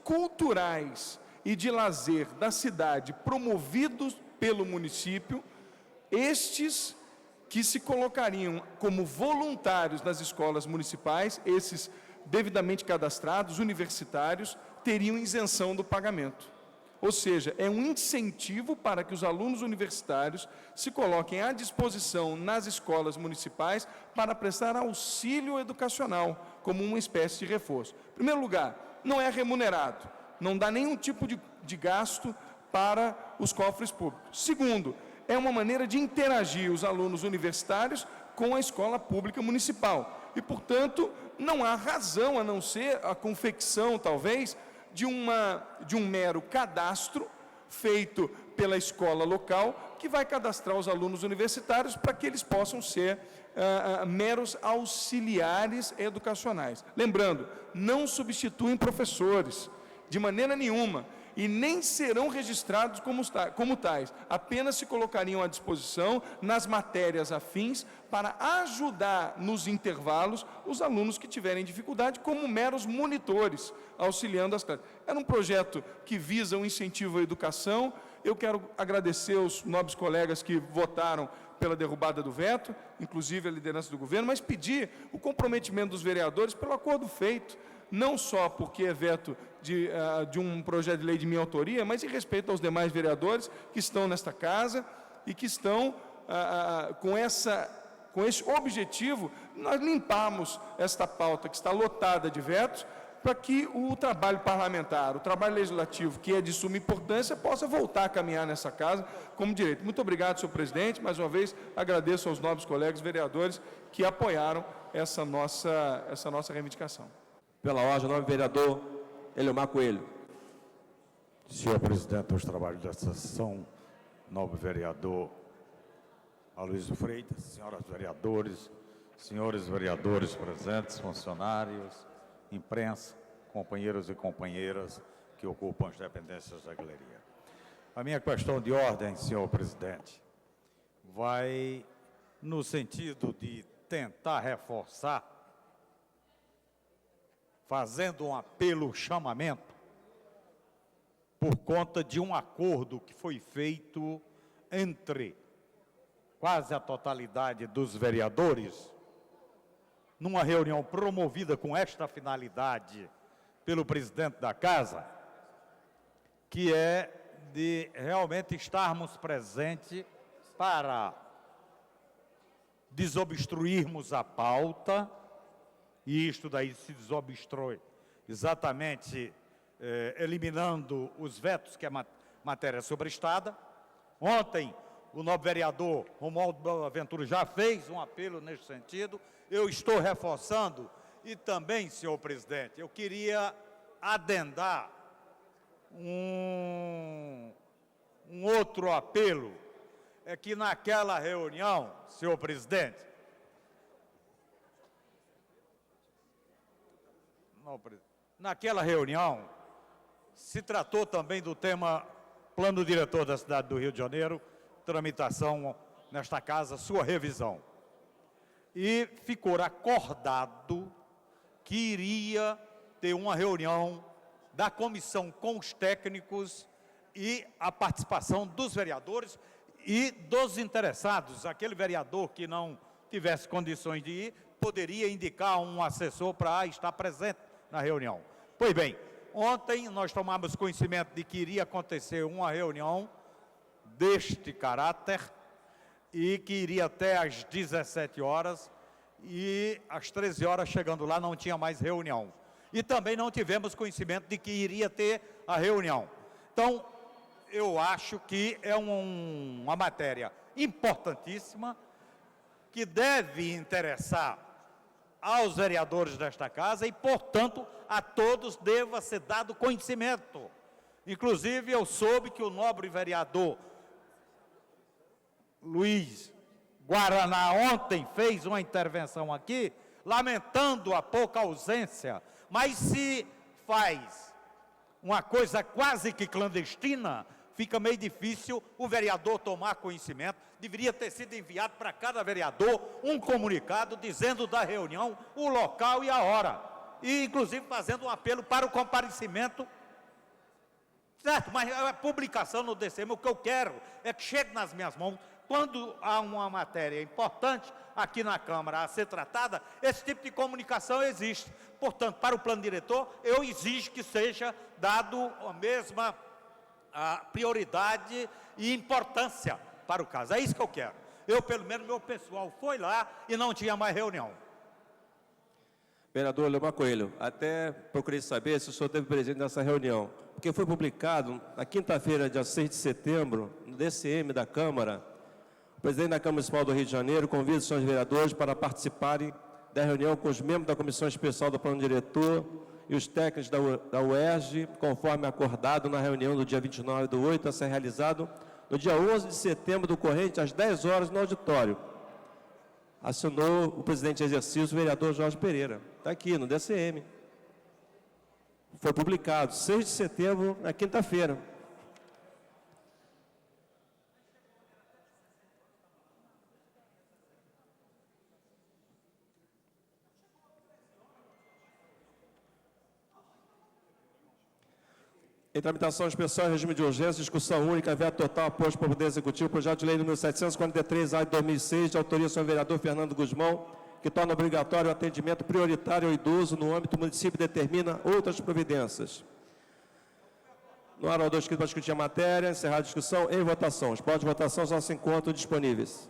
culturais e de lazer da cidade promovidos pelo município, estes que se colocariam como voluntários nas escolas municipais, esses devidamente cadastrados, universitários, teriam isenção do pagamento. Ou seja, é um incentivo para que os alunos universitários se coloquem à disposição nas escolas municipais para prestar auxílio educacional, como uma espécie de reforço. Em primeiro lugar, não é remunerado, não dá nenhum tipo de gasto para os cofres públicos. Segundo, é uma maneira de interagir os alunos universitários com a escola pública municipal. E, portanto, não há razão a não ser a confecção, talvez, de um mero cadastro feito pela escola local, que vai cadastrar os alunos universitários para que eles possam ser meros auxiliares educacionais. Lembrando, não substituem professores, de maneira nenhuma, e nem serão registrados como tais, apenas se colocariam à disposição nas matérias afins para ajudar nos intervalos os alunos que tiverem dificuldade, como meros monitores, auxiliando as classes. Era um projeto que visa um incentivo à educação. Eu quero agradecer aos nobres colegas que votaram pela derrubada do veto, inclusive a liderança do governo, mas pedir o comprometimento dos vereadores pelo acordo feito, não só porque é veto de um projeto de lei de minha autoria, mas em respeito aos demais vereadores que estão nesta casa e que estão com esse objetivo, nós limparmos esta pauta que está lotada de vetos, para que o trabalho parlamentar, o trabalho legislativo, que é de suma importância, possa voltar a caminhar nessa casa como direito. Muito obrigado, senhor presidente. Mais uma vez, agradeço aos nobres colegas vereadores que apoiaram essa nossa reivindicação. Pela ordem, o nobre vereador Eliomar Coelho. Senhor presidente dos trabalhos desta sessão, nobre vereador Aloysio Freitas, senhores vereadores presentes, funcionários, imprensa, companheiros e companheiras que ocupam as dependências da galeria. A minha questão de ordem, senhor presidente, vai no sentido de tentar reforçar, fazendo um apelo, chamamento, por conta de um acordo que foi feito entre quase a totalidade dos vereadores, numa reunião promovida com esta finalidade pelo presidente da Casa, que é de realmente estarmos presentes para desobstruirmos a pauta, e isto daí se desobstrui exatamente eliminando os vetos, que é matéria sobrestada. Ontem, o nobre vereador Romualdo Boaventura já fez um apelo nesse sentido. Eu estou reforçando, e também, senhor presidente, eu queria adendar um outro apelo, é que naquela reunião, senhor presidente, naquela reunião, se tratou também do tema Plano Diretor da cidade do Rio de Janeiro, tramitação nesta casa, sua revisão. E ficou acordado que iria ter uma reunião da comissão com os técnicos e a participação dos vereadores e dos interessados. Aquele vereador que não tivesse condições de ir, poderia indicar um assessor para estar presente na reunião. Pois bem, ontem nós tomamos conhecimento de que iria acontecer uma reunião deste caráter e que iria até às 17 horas e às 13 horas, chegando lá, não tinha mais reunião. E também não tivemos conhecimento de que iria ter a reunião. Então, eu acho que é uma matéria importantíssima que deve interessar aos vereadores desta casa e, portanto, a todos deva ser dado conhecimento. Inclusive, eu soube que o nobre vereador Luiz Guaraná ontem fez uma intervenção aqui, lamentando a pouca ausência, mas se faz uma coisa quase que clandestina, fica meio difícil o vereador tomar conhecimento. Deveria ter sido enviado para cada vereador um comunicado dizendo da reunião, o local e a hora, e inclusive fazendo um apelo para o comparecimento. Certo, mas a publicação no DCM, o que eu quero é que chegue nas minhas mãos, quando há uma matéria importante aqui na Câmara a ser tratada, esse tipo de comunicação existe. Portanto, para o plano diretor, eu exijo que seja dado a mesma prioridade e importância para o caso. É isso que eu quero. Eu, pelo menos, meu pessoal foi lá e não tinha mais reunião. Vereador Eliomar Coelho, até procurei saber se o senhor esteve presente nessa reunião, porque foi publicado na quinta-feira, dia 6 de setembro, no DCM da Câmara. O presidente da Câmara Municipal do Rio de Janeiro convida os senhores vereadores para participarem da reunião com os membros da Comissão Especial do Plano Diretor e os técnicos da UERJ, conforme acordado na reunião do dia 29/8, a ser realizado no dia 11 de setembro do corrente, às 10 horas, no auditório. assinou o presidente em exercício, o vereador Jorge Pereira. Está aqui, no DCM. Foi publicado, 6 de setembro, na quinta-feira. Em tramitação especial, em regime de urgência, discussão única, veto total, aposto pelo Poder Executivo, projeto de lei número 743, de 2006, de autoria do senhor vereador Fernando Guzmão, que torna obrigatório o atendimento prioritário ao idoso no âmbito do município e determina outras providências. No orador escrito para discutir a matéria, encerrar a discussão, em votação. Os votos de votação já se encontram disponíveis.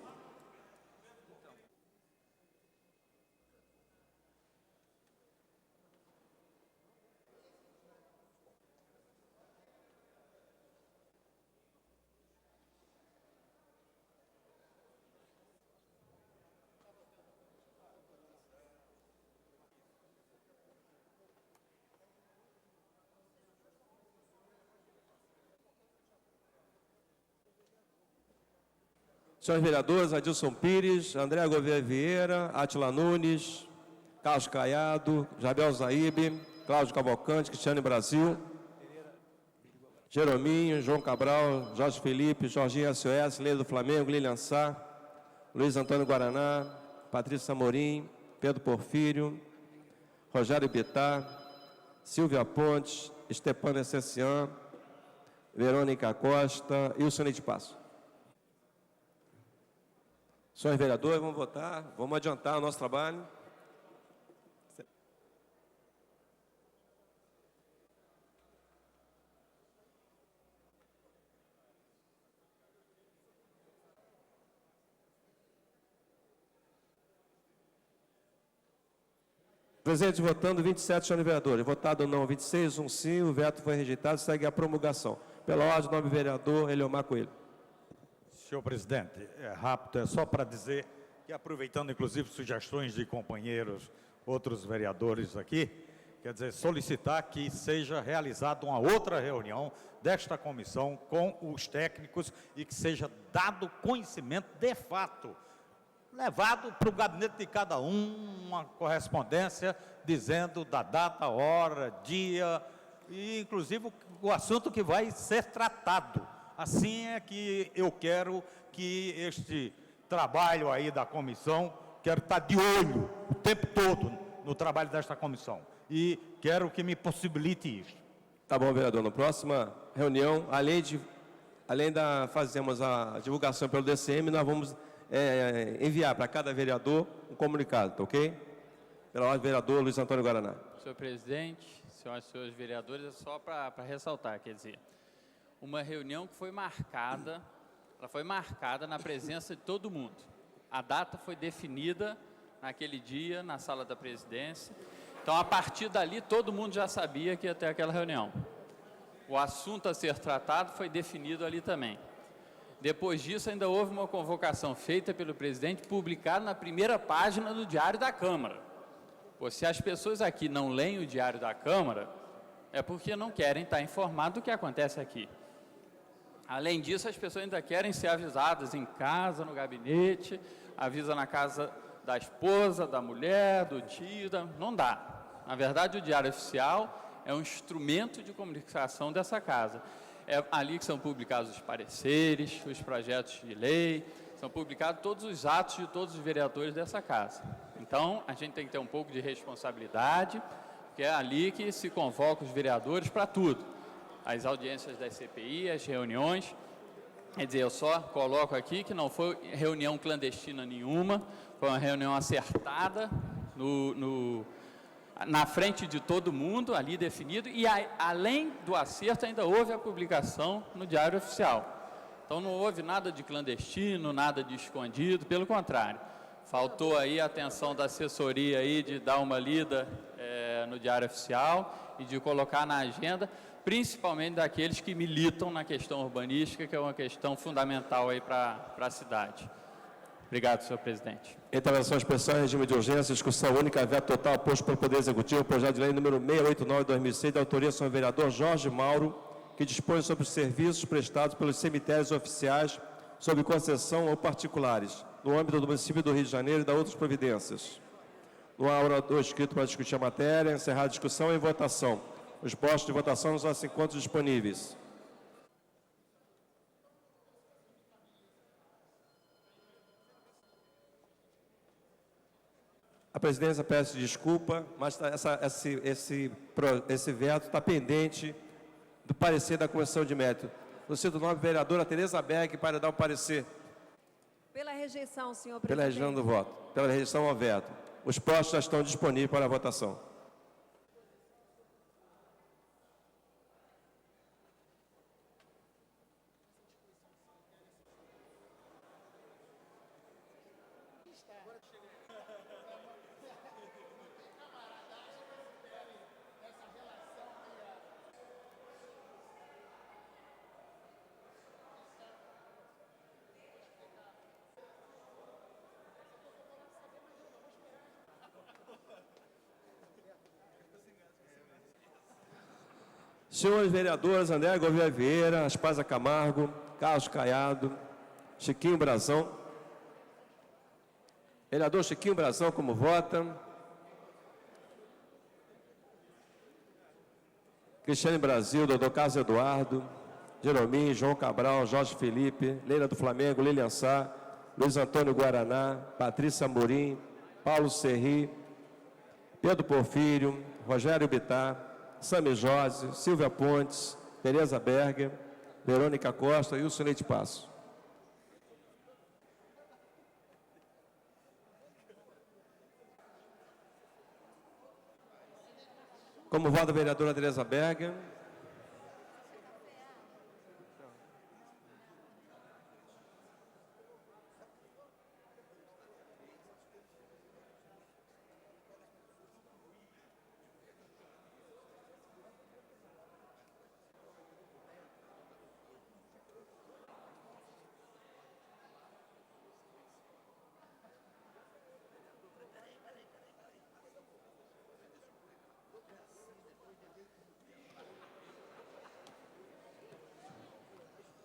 Senhores vereadores, Adilson Pires, André Gouveia Vieira, Átila Nunes, Carlos Caiado, Jabel Zaíbe, Cláudio Cavalcante, Cristiane Brasil, Jerominho, João Cabral, Jorge Felipe, Jorginho SOS, Leila do Flamengo, Lilian Sá, Luiz Antônio Guaraná, Patrícia Amorim, Pedro Porfírio, Rogério Bittar, Silvia Pontes, Estepana Essencian, Verônica Costa e o Sonete Passo. Senhores vereadores, vamos votar, vamos adiantar o nosso trabalho. Presente votando 27 senhores vereadores. Votado não 26, um sim, o veto foi rejeitado, segue a promulgação. Pela ordem, nobre vereador Eliomar Coelho. Senhor presidente, é rápido, é só para dizer que, aproveitando inclusive sugestões de companheiros, outros vereadores aqui, quer dizer, solicitar que seja realizada uma outra reunião desta comissão com os técnicos e que seja dado conhecimento de fato, levado para o gabinete de cada um, uma correspondência dizendo da data, hora, dia e inclusive o assunto que vai ser tratado. Assim é que eu quero que este trabalho aí da comissão, quero estar de olho o tempo todo no trabalho desta comissão. E quero que me possibilite isso. Tá bom, vereador. Na próxima reunião, além da fazermos a divulgação pelo DCM, nós vamos enviar para cada vereador um comunicado, tá ok? Pela ordem, vereador Luiz Antônio Guaraná. Senhor presidente, senhoras e senhores vereadores, é só para ressaltar, quer dizer, uma reunião que foi marcada, ela foi marcada na presença de todo mundo. A data foi definida naquele dia, na sala da presidência. Então, a partir dali, todo mundo já sabia que ia ter aquela reunião. O assunto a ser tratado foi definido ali também. Depois disso, ainda houve uma convocação feita pelo presidente, publicada na primeira página do Diário da Câmara. Pô, se as pessoas aqui não leem o Diário da Câmara, é porque não querem estar informados do que acontece aqui. Além disso, as pessoas ainda querem ser avisadas em casa, no gabinete, avisa na casa da esposa, da mulher, do tio, não dá. Na verdade, o Diário Oficial é um instrumento de comunicação dessa casa. É ali que são publicados os pareceres, os projetos de lei, são publicados todos os atos de todos os vereadores dessa casa. Então, a gente tem que ter um pouco de responsabilidade, porque é ali que se convoca os vereadores para tudo. As audiências das CPI, as reuniões. Quer dizer, eu só coloco aqui que não foi reunião clandestina nenhuma, foi uma reunião acertada na frente de todo mundo, ali definido, e além do acerto ainda houve a publicação no Diário Oficial. Então não houve nada de clandestino, nada de escondido, pelo contrário. Faltou aí a atenção da assessoria aí de dar uma lida no Diário Oficial e de colocar na agenda, principalmente daqueles que militam na questão urbanística, que é uma questão fundamental aí para a cidade. Obrigado, senhor presidente. Intervenção especial em regime de urgência, discussão única, veto total, posto pelo Poder Executivo, projeto de lei número 689/2006, da autoria do senhor vereador Jorge Mauro, que dispõe sobre os serviços prestados pelos cemitérios oficiais, sob concessão ou particulares, no âmbito do município do Rio de Janeiro e da outras providências. Não há orador escrito para discutir a matéria. Encerrada a discussão e votação. Os postos de votação já se encontram disponíveis. A presidência pede desculpa, mas esse veto está pendente do parecer da Comissão de Mérito. Solicito o nome da vereadora Tereza Berg para dar o parecer. Pela rejeição, senhor Pela presidente. rejeição do voto. Pela rejeição ao veto. Os postos já estão disponíveis para a votação. Senhores vereadores André Gouveia Vieira, Aspasa Camargo, Carlos Caiado, Chiquinho Brazão. Vereador Chiquinho Brazão, como vota? Cristiane Brasil, doutor Carlos Eduardo, Jerominho, João Cabral, Jorge Felipe, Leila do Flamengo, Lilian Sá, Luiz Antônio Guaraná, Patrícia Amorim, Paulo Serri, Pedro Porfírio, Rogério Bittar, Sami Jorge, Silvia Pontes, Tereza Berger, Verônica Costa e Wilson Leite Passo. Como vota a vereadora Tereza Berger?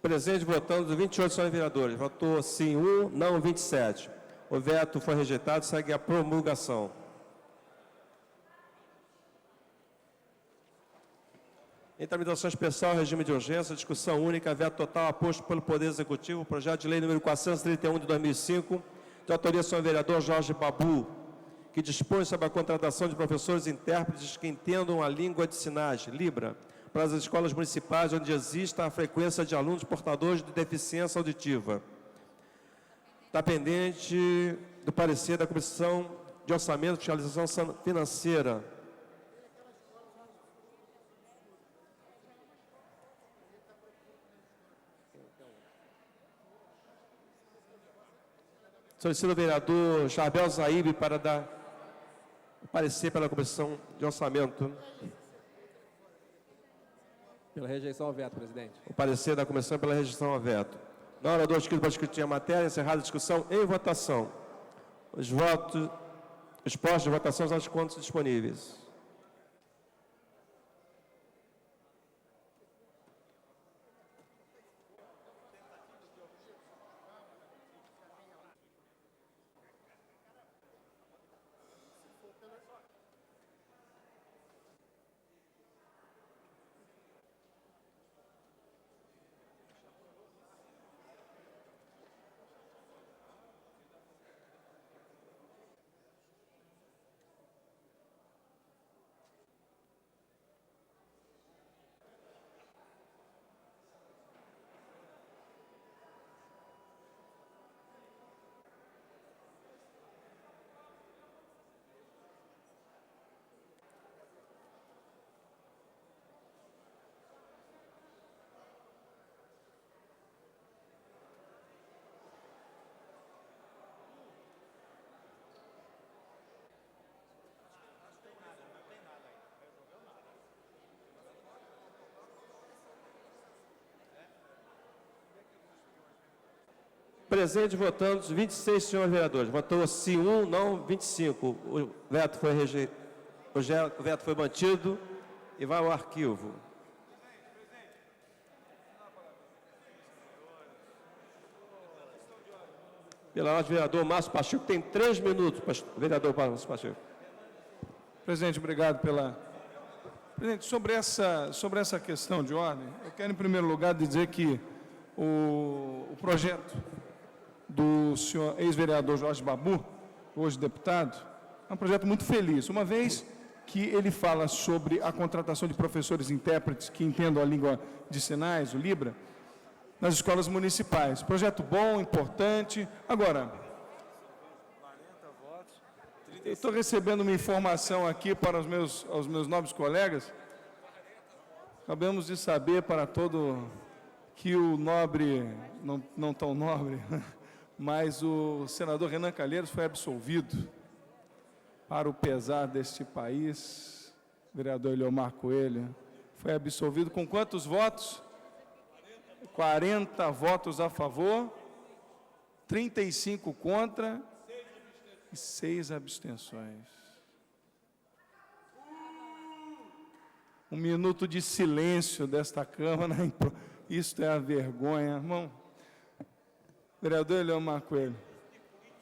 Presente votando 28 senhores vereadores. Votou sim 1, não 27. O veto foi rejeitado, segue a promulgação. Em tramitação especial, regime de urgência, discussão única, veto total aposto pelo Poder Executivo, projeto de lei número 431 de 2005, de autoria do senhor vereador Jorge Babu, que dispõe sobre a contratação de professores e intérpretes que entendam a língua de sinais, Libra, para as escolas municipais onde exista a frequência de alunos portadores de deficiência auditiva. Está pendente do parecer da Comissão de Orçamento e Fiscalização Financeira. Solicito o vereador Jarbel Zaíbe para dar o parecer pela Comissão de Orçamento. Pela rejeição ao veto, presidente. O parecer da comissão pela rejeição ao veto. Na hora do escrito para discutir a matéria, encerrada a discussão em votação. Os postos de votação já estão disponíveis. Presente votando 26 senhores vereadores. Votou sim 1, não 25. O veto foi rejeitado. O veto foi mantido e vai ao arquivo. Pela ordem, vereador Márcio Pacheco. Tem 3 minutos, vereador Márcio Pacheco. Presidente, obrigado pela... Presidente, sobre essa questão de ordem, eu quero, em primeiro lugar, dizer que o projeto do senhor ex-vereador Jorge Babu, hoje deputado, é um projeto muito feliz, uma vez que ele fala sobre a contratação de professores intérpretes que entendam a língua de sinais, o Libra, nas escolas municipais. Projeto bom, importante. Agora, eu estou recebendo uma informação aqui para os meus nobres colegas. Acabamos de saber para todo que o nobre, não tão nobre, mas o senador Renan Calheiros foi absolvido. Para o pesar deste país, vereador Eliomar Coelho, foi absolvido com quantos votos? 40 votos a favor, 35 contra e 6 abstenções. Um minuto de silêncio desta Câmara, isto é a vergonha. Irmão, vereador Eliomar Coelho.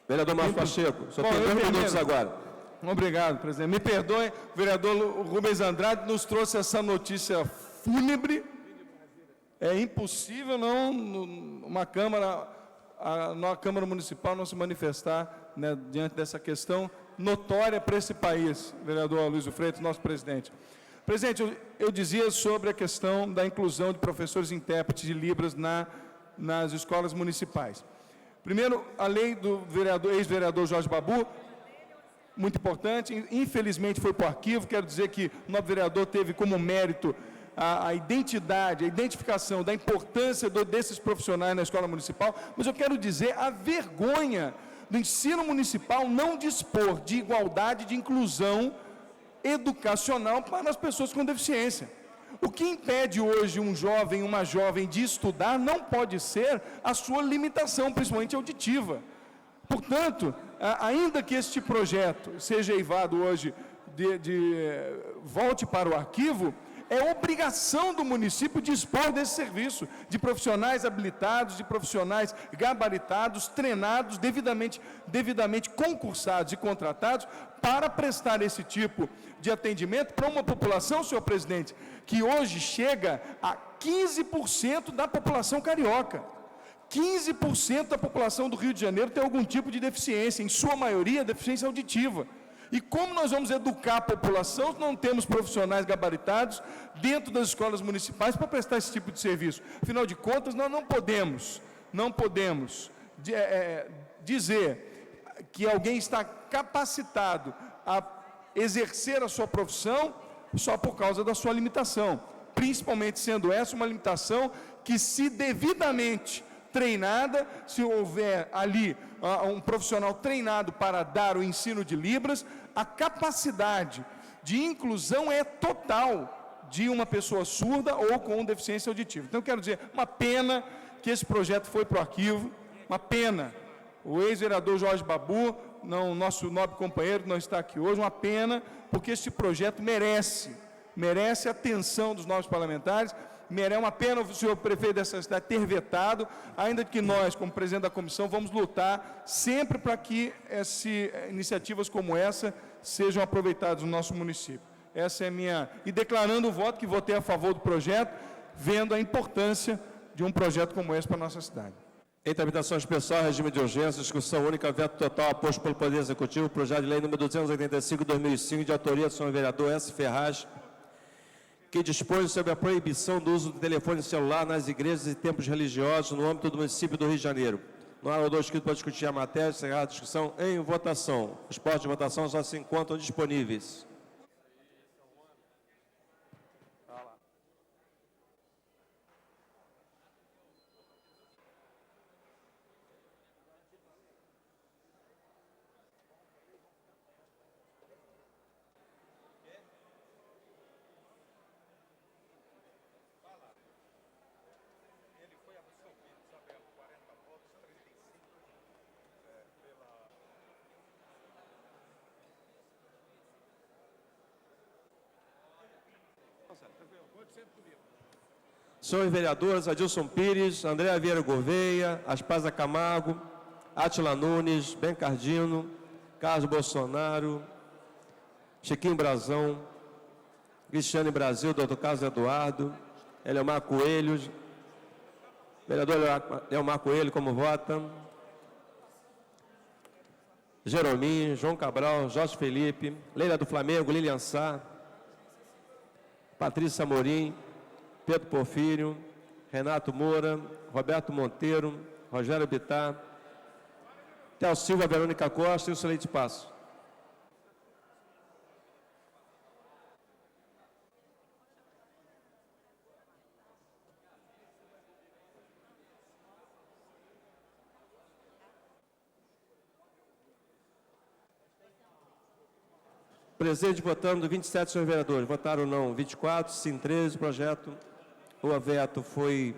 Vereador Márcio Pacheco, só tem 2 minutos agora. Obrigado, presidente. Me perdoe, o vereador Rubens Andrade nos trouxe essa notícia fúnebre. É impossível uma Câmara Municipal não se manifestar, né, diante dessa questão notória para esse país, vereador Luiz Freitas, nosso presidente. Presidente, eu dizia sobre a questão da inclusão de professores intérpretes de Libras nas escolas municipais. Primeiro, a lei do ex-vereador Jorge Babu, muito importante, infelizmente foi para o arquivo. Quero dizer que o novo vereador teve como mérito a identidade, a identificação da importância desses profissionais na escola municipal, mas eu quero dizer a vergonha do ensino municipal não dispor de igualdade, de inclusão educacional para as pessoas com deficiência. O que impede hoje um jovem, uma jovem de estudar não pode ser a sua limitação, principalmente auditiva. Portanto, ainda que este projeto seja eivado hoje, volte para o arquivo, é obrigação do município dispor desse serviço, de profissionais habilitados, de profissionais gabaritados, treinados, devidamente concursados e contratados para prestar esse tipo de atendimento para uma população, senhor presidente, que hoje chega a 15% da população carioca. 15% da população do Rio de Janeiro tem algum tipo de deficiência, em sua maioria deficiência auditiva. E como nós vamos educar a população se não temos profissionais gabaritados dentro das escolas municipais para prestar esse tipo de serviço? Afinal de contas, nós não podemos dizer que alguém está capacitado a exercer a sua profissão só por causa da sua limitação, principalmente sendo essa uma limitação que, se devidamente treinada, se houver ali um profissional treinado para dar o ensino de Libras, a capacidade de inclusão é total de uma pessoa surda ou com deficiência auditiva. Então, eu quero dizer, uma pena que esse projeto foi para o arquivo, uma pena. O ex-vereador Jorge Babu, nosso nobre companheiro que não está aqui hoje, uma pena, porque esse projeto merece a atenção dos novos parlamentares. É uma pena o senhor prefeito dessa cidade ter vetado, ainda que nós, como presidente da comissão, vamos lutar sempre para que iniciativas como essa sejam aproveitadas no nosso município. Essa é a minha... E declarando o voto que votei a favor do projeto, vendo a importância de um projeto como esse para a nossa cidade. Em tramitação especial, regime de urgência, discussão única, veto total, aposto pelo Poder Executivo, projeto de lei número 285/2005, de autoria do senhor vereador S. Ferraz, que dispõe sobre a proibição do uso do telefone celular nas igrejas e templos religiosos no âmbito do município do Rio de Janeiro. No orador escrito para discutir a matéria, encerrar a discussão em votação. Os postos de votação já se encontram disponíveis. Senhores vereadores, Adilson Pires, Andréa Vieira Gouveia, Aspaza Camargo, Átila Nunes, Bencardino, Carlos Bolsonaro, Chiquinho Brazão, Cristiane Brasil, doutor Carlos Eduardo, Eliomar Coelho, vereador Eliomar Coelho, como vota? Jerominho, João Cabral, Jorge Felipe, Leila do Flamengo, Lilian Sá, Patrícia Amorim, Pedro Porfírio, Renato Moura, Roberto Monteiro, Rogério Bittar, Théo Silva, Verônica Costa e o Soleite Passo. Presente votando 27 senhores vereadores. Votaram não 24, sim 13. O projeto, o veto foi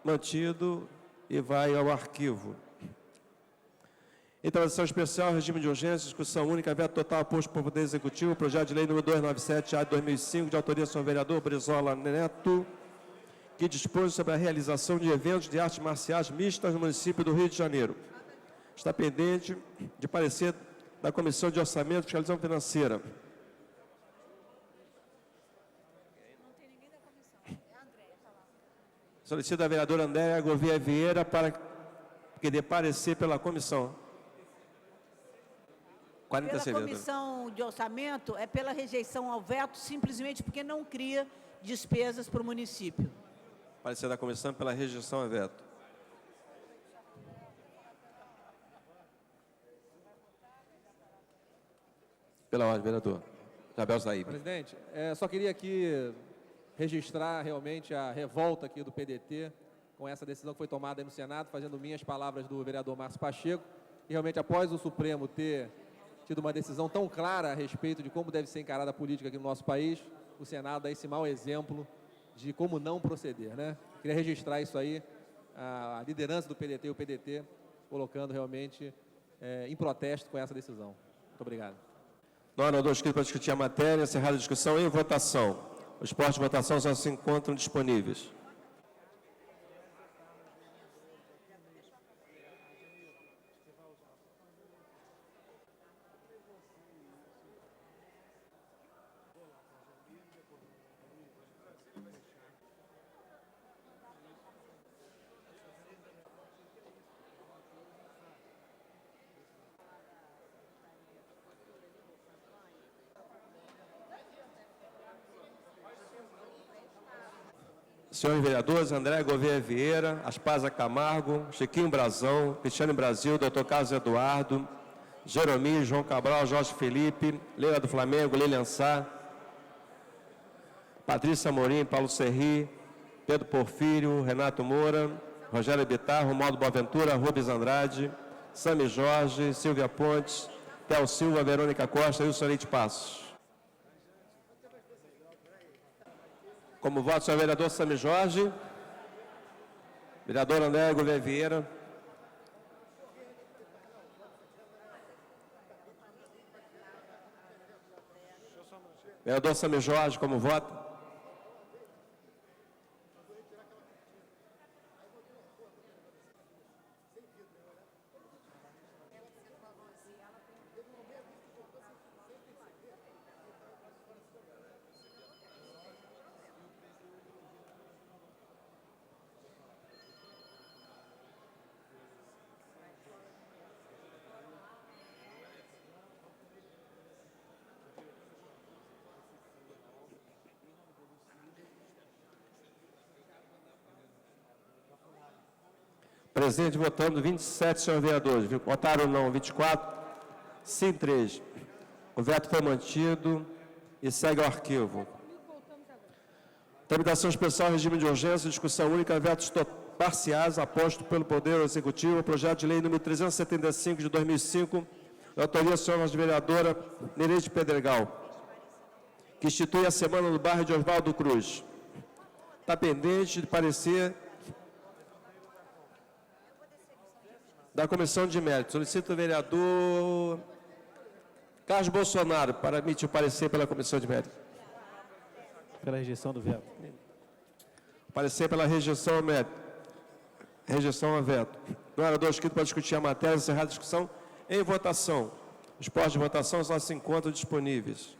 mantido e vai ao arquivo. Em transição especial, regime de urgência, discussão única, veto total posto por Poder Executivo, projeto de lei número 297-A de 2005, de autoria do senhor vereador Brizola Neto, que dispõe sobre a realização de eventos de artes marciais mistas no município do Rio de Janeiro. Está pendente de parecer da Comissão de Orçamento e Fiscalização Financeira. Solicita a vereadora Andréa Gouveia Vieira para que dê parecer pela comissão. 46, pela Comissão de Orçamento, é pela rejeição ao veto, simplesmente porque não cria despesas para o município. Parecer da comissão pela rejeição ao veto. Pela ordem, vereador. Jabel Saíbe. Presidente, só queria aqui registrar realmente a revolta aqui do PDT com essa decisão que foi tomada aí no Senado, fazendo minhas palavras do vereador Márcio Pacheco, e realmente após o Supremo ter tido uma decisão tão clara a respeito de como deve ser encarada a política aqui no nosso país, o Senado dá esse mau exemplo de como não proceder, né? Queria registrar isso aí, a liderança do PDT e o PDT colocando realmente em protesto com essa decisão. Muito obrigado. No orador escrito para discutir a matéria, encerrada a discussão em votação. Os postos de votação já se encontram disponíveis. Senhores vereadores, André Gouveia Vieira, Aspasa Camargo, Chiquinho Brazão, Cristiane Brasil, doutor Carlos Eduardo, Jerominho, João Cabral, Jorge Felipe, Leila do Flamengo, Lilian Sá, Patrícia Amorim, Paulo Serri, Pedro Porfírio, Renato Moura, Rogério Bittar, Romualdo Boaventura, Rubens Andrade, Sami Jorge, Silvia Pontes, Théo Silva, Verônica Costa e o Soleite Passos. Como voto, senhor vereador Sami Jorge, vereador André Gouveia Vieira, vereador Sami Jorge, como voto? Presente votando 27 senhores vereadores. Votaram não 24, sim 3. O veto foi mantido e segue ao arquivo. Tramitação especial, regime de urgência, discussão única, vetos parciais, aposto pelo Poder Executivo, projeto de lei número 375 de 2005, de autoria da senhora vereadora Nereide Pedregal, que institui a Semana do Bairro de Oswaldo Cruz. Está pendente de parecer da Comissão de Mérito. Solicito o vereador Carlos Bolsonaro para emitir o parecer pela Comissão de Mérito. Pela rejeição do veto. Parecer pela rejeição ao mérito. Rejeição ao veto. Não há orador inscrito para discutir a matéria, encerrada a discussão. Em votação. Os postos de votação só se encontram disponíveis.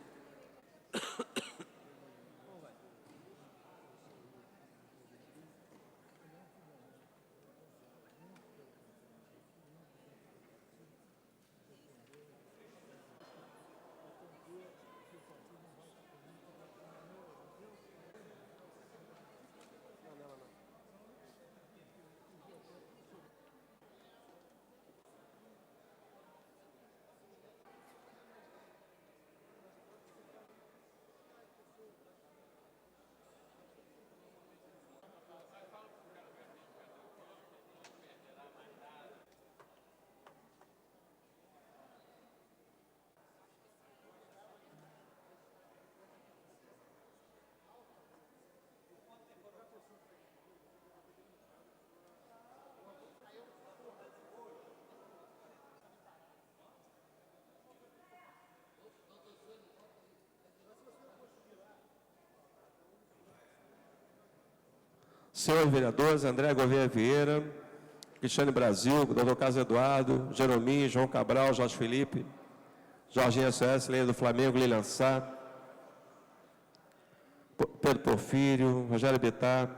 Senhores vereadores, André Gouveia Vieira, Cristiane Brasil, Dr. Carlos Eduardo, Jerominho, João Cabral, Jorge Felipe, Jorginho SOS, Leila do Flamengo, Lilian Sá, Pedro Porfírio, Rogério Bittar,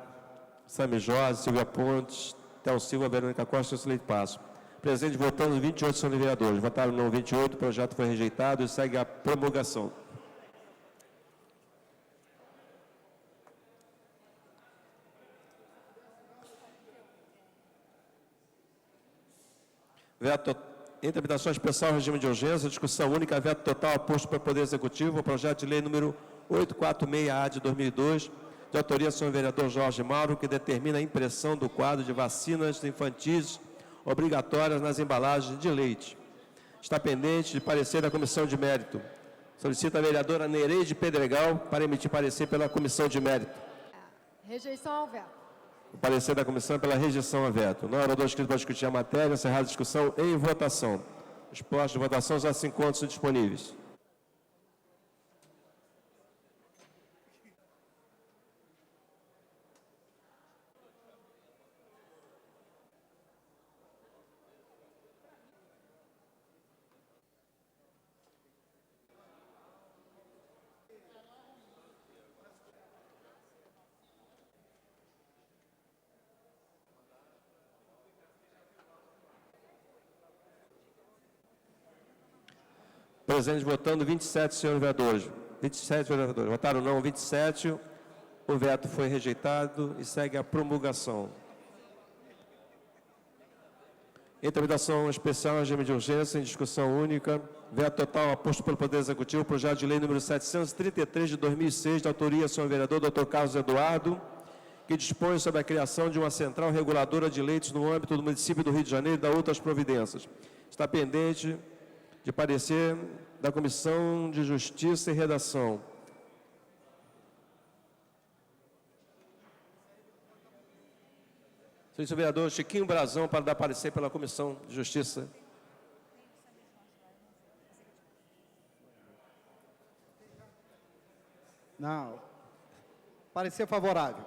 Sami Jorge, Silvia Pontes, Théo Silva, Verônica Costa e Suleito Passo. Presente votando 28 senhores vereadores. Votaram não 28, o projeto foi rejeitado e segue a promulgação. Veto em tramitação especial, regime de urgência, discussão única, veto total aposto para o Poder Executivo, o projeto de lei número 846-A de 2002, de autoria do senhor vereador Jorge Mauro, que determina a impressão do quadro de vacinas infantis obrigatórias nas embalagens de leite. Está pendente de parecer da Comissão de Mérito. Solicita a vereadora Nereide Pedregal para emitir parecer pela Comissão de Mérito. Rejeição ao veto. O parecer da comissão é pela rejeição ao veto. Não há orador inscrito para discutir a matéria. Encerrada a discussão em votação. Os postos de votação já se encontram disponíveis. Presentes votando 27 senhores vereadores. 27 vereadores. Votaram não 27. O veto foi rejeitado e segue a promulgação. Em tramitação especial, regime de urgência, em discussão única, veto total aposto pelo Poder Executivo, projeto de lei número 733 de 2006, de autoria do senhor vereador Dr. Carlos Eduardo, que dispõe sobre a criação de uma central reguladora de leitos no âmbito do município do Rio de Janeiro e da outras providências. Está pendente de parecer da Comissão de Justiça e Redação. Solicito o vereador Chiquinho Brazão para dar parecer pela Comissão de Justiça. Não. Parecer favorável.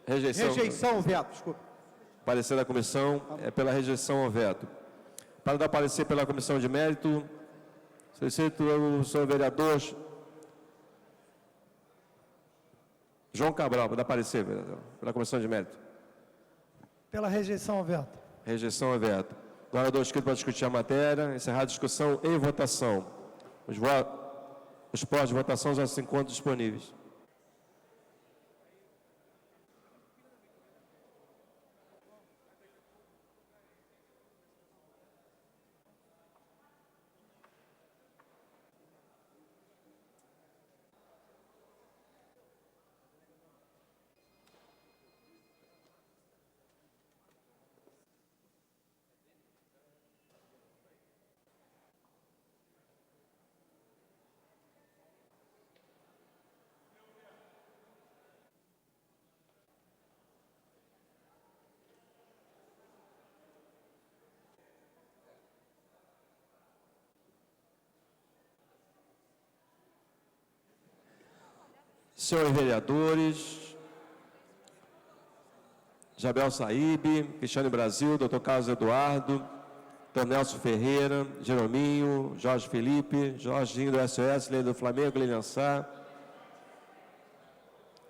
Rejeição. Rejeição ao veto, desculpa. Parecer da comissão é pela rejeição ao veto. Para dar parecer pela Comissão de Mérito, solicito o senhor vereador João Cabral para dar parecer, vereador, pela Comissão de Mérito. Pela rejeição ao veto. Rejeição ao veto. O orador inscrito para discutir a matéria. Encerrada a discussão em votação. Os postos de votação já se encontram disponíveis. Senhores vereadores, Jabel Saíbe, Cristiane Brasil, Dr. Carlos Eduardo, Dr. Nelson Ferreira, Jerominho, Jorge Felipe, Jorginho do SOS, Leila do Flamengo, Lilian Sá,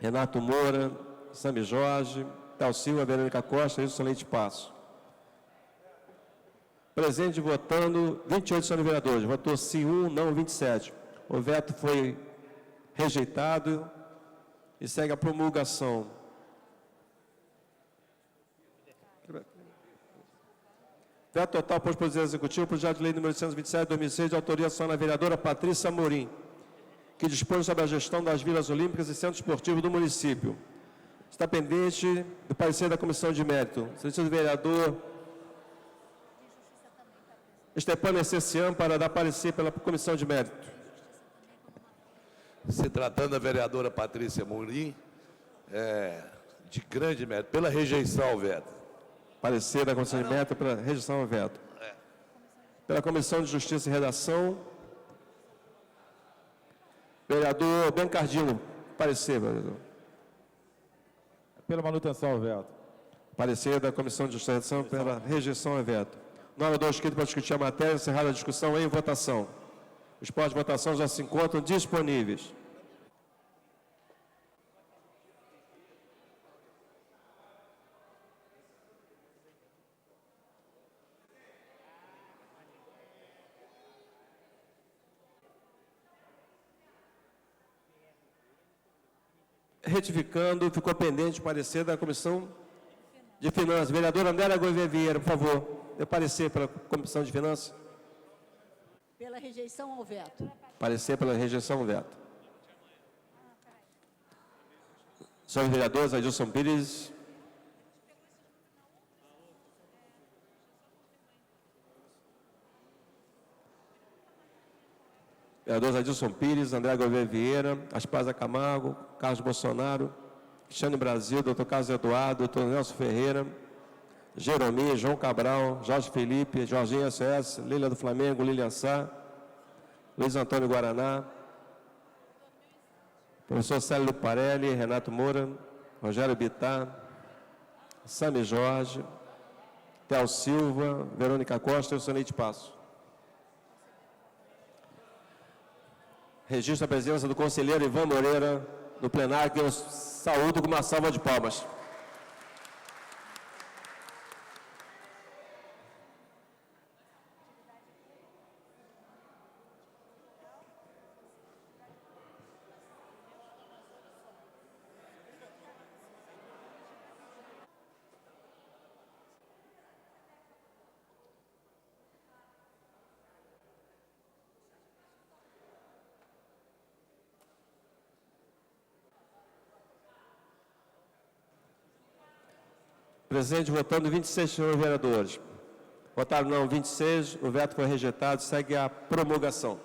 Renato Moura, Sami Jorge, Tal Silva, Verônica Costa, Wilson Leite Passo. Presente votando 28 senhores vereadores, votou sim 1, não 27. O veto foi rejeitado e segue a promulgação. Veto total para o Poder Executivo, projeto de lei número 827 de 2006, de autoria só na vereadora Patrícia Amorim, que dispõe sobre a gestão das vilas olímpicas e centros esportivos do município. Está pendente do parecer da Comissão de Mérito. Senhor vereador Estepano Essecian para dar parecer pela Comissão de Mérito. Se tratando da vereadora Patrícia Amorim, de grande mérito, pela rejeição ao veto. Parecer da Comissão de Mérito pela rejeição ao veto. Pela Comissão de Justiça e Redação, vereador Bencardino, parecer, vereador. Pela manutenção ao veto. Parecer da Comissão de Justiça e Redação pela rejeição ao veto. No orador inscrito para discutir a matéria, encerrada a discussão em votação. Os postos de votação já se encontram disponíveis. Retificando, ficou pendente o parecer da Comissão de Finanças. Vereador Andréa Gouveia Vieira, por favor, dê parecer pela Comissão de Finanças. Pela rejeição ao veto. Parecer pela rejeição ao veto. Senhores vereadores, Adilson Pires. Vereadores Adilson Pires, André Gouveia Vieira, Aspaza Camargo, Carlos Bolsonaro, Cristiane Brasil, Dr. Carlos Eduardo, Dr. Nelson Ferreira, Jerominho, João Cabral, Jorge Felipe, Jorginho SOS, Lília do Flamengo, Lilian Sá, Luiz Antônio Guaraná, professor Célio Luparelli, Renato Moura, Rogério Bittar, Sami Jorge, Tel Silva, Verônica Costa e o Leite Passo. Registro a presença do conselheiro Ivan Moreira no plenário, que eu saúdo com uma salva de palmas. Presente votando 26 senhores vereadores. Votaram não 26, o veto foi rejeitado, segue a promulgação.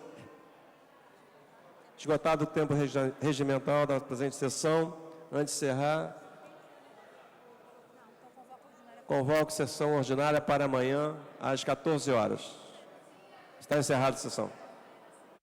Esgotado o tempo regimental da presente sessão, antes de encerrar, convoco sessão ordinária para amanhã, às 14 horas. Está encerrada a sessão.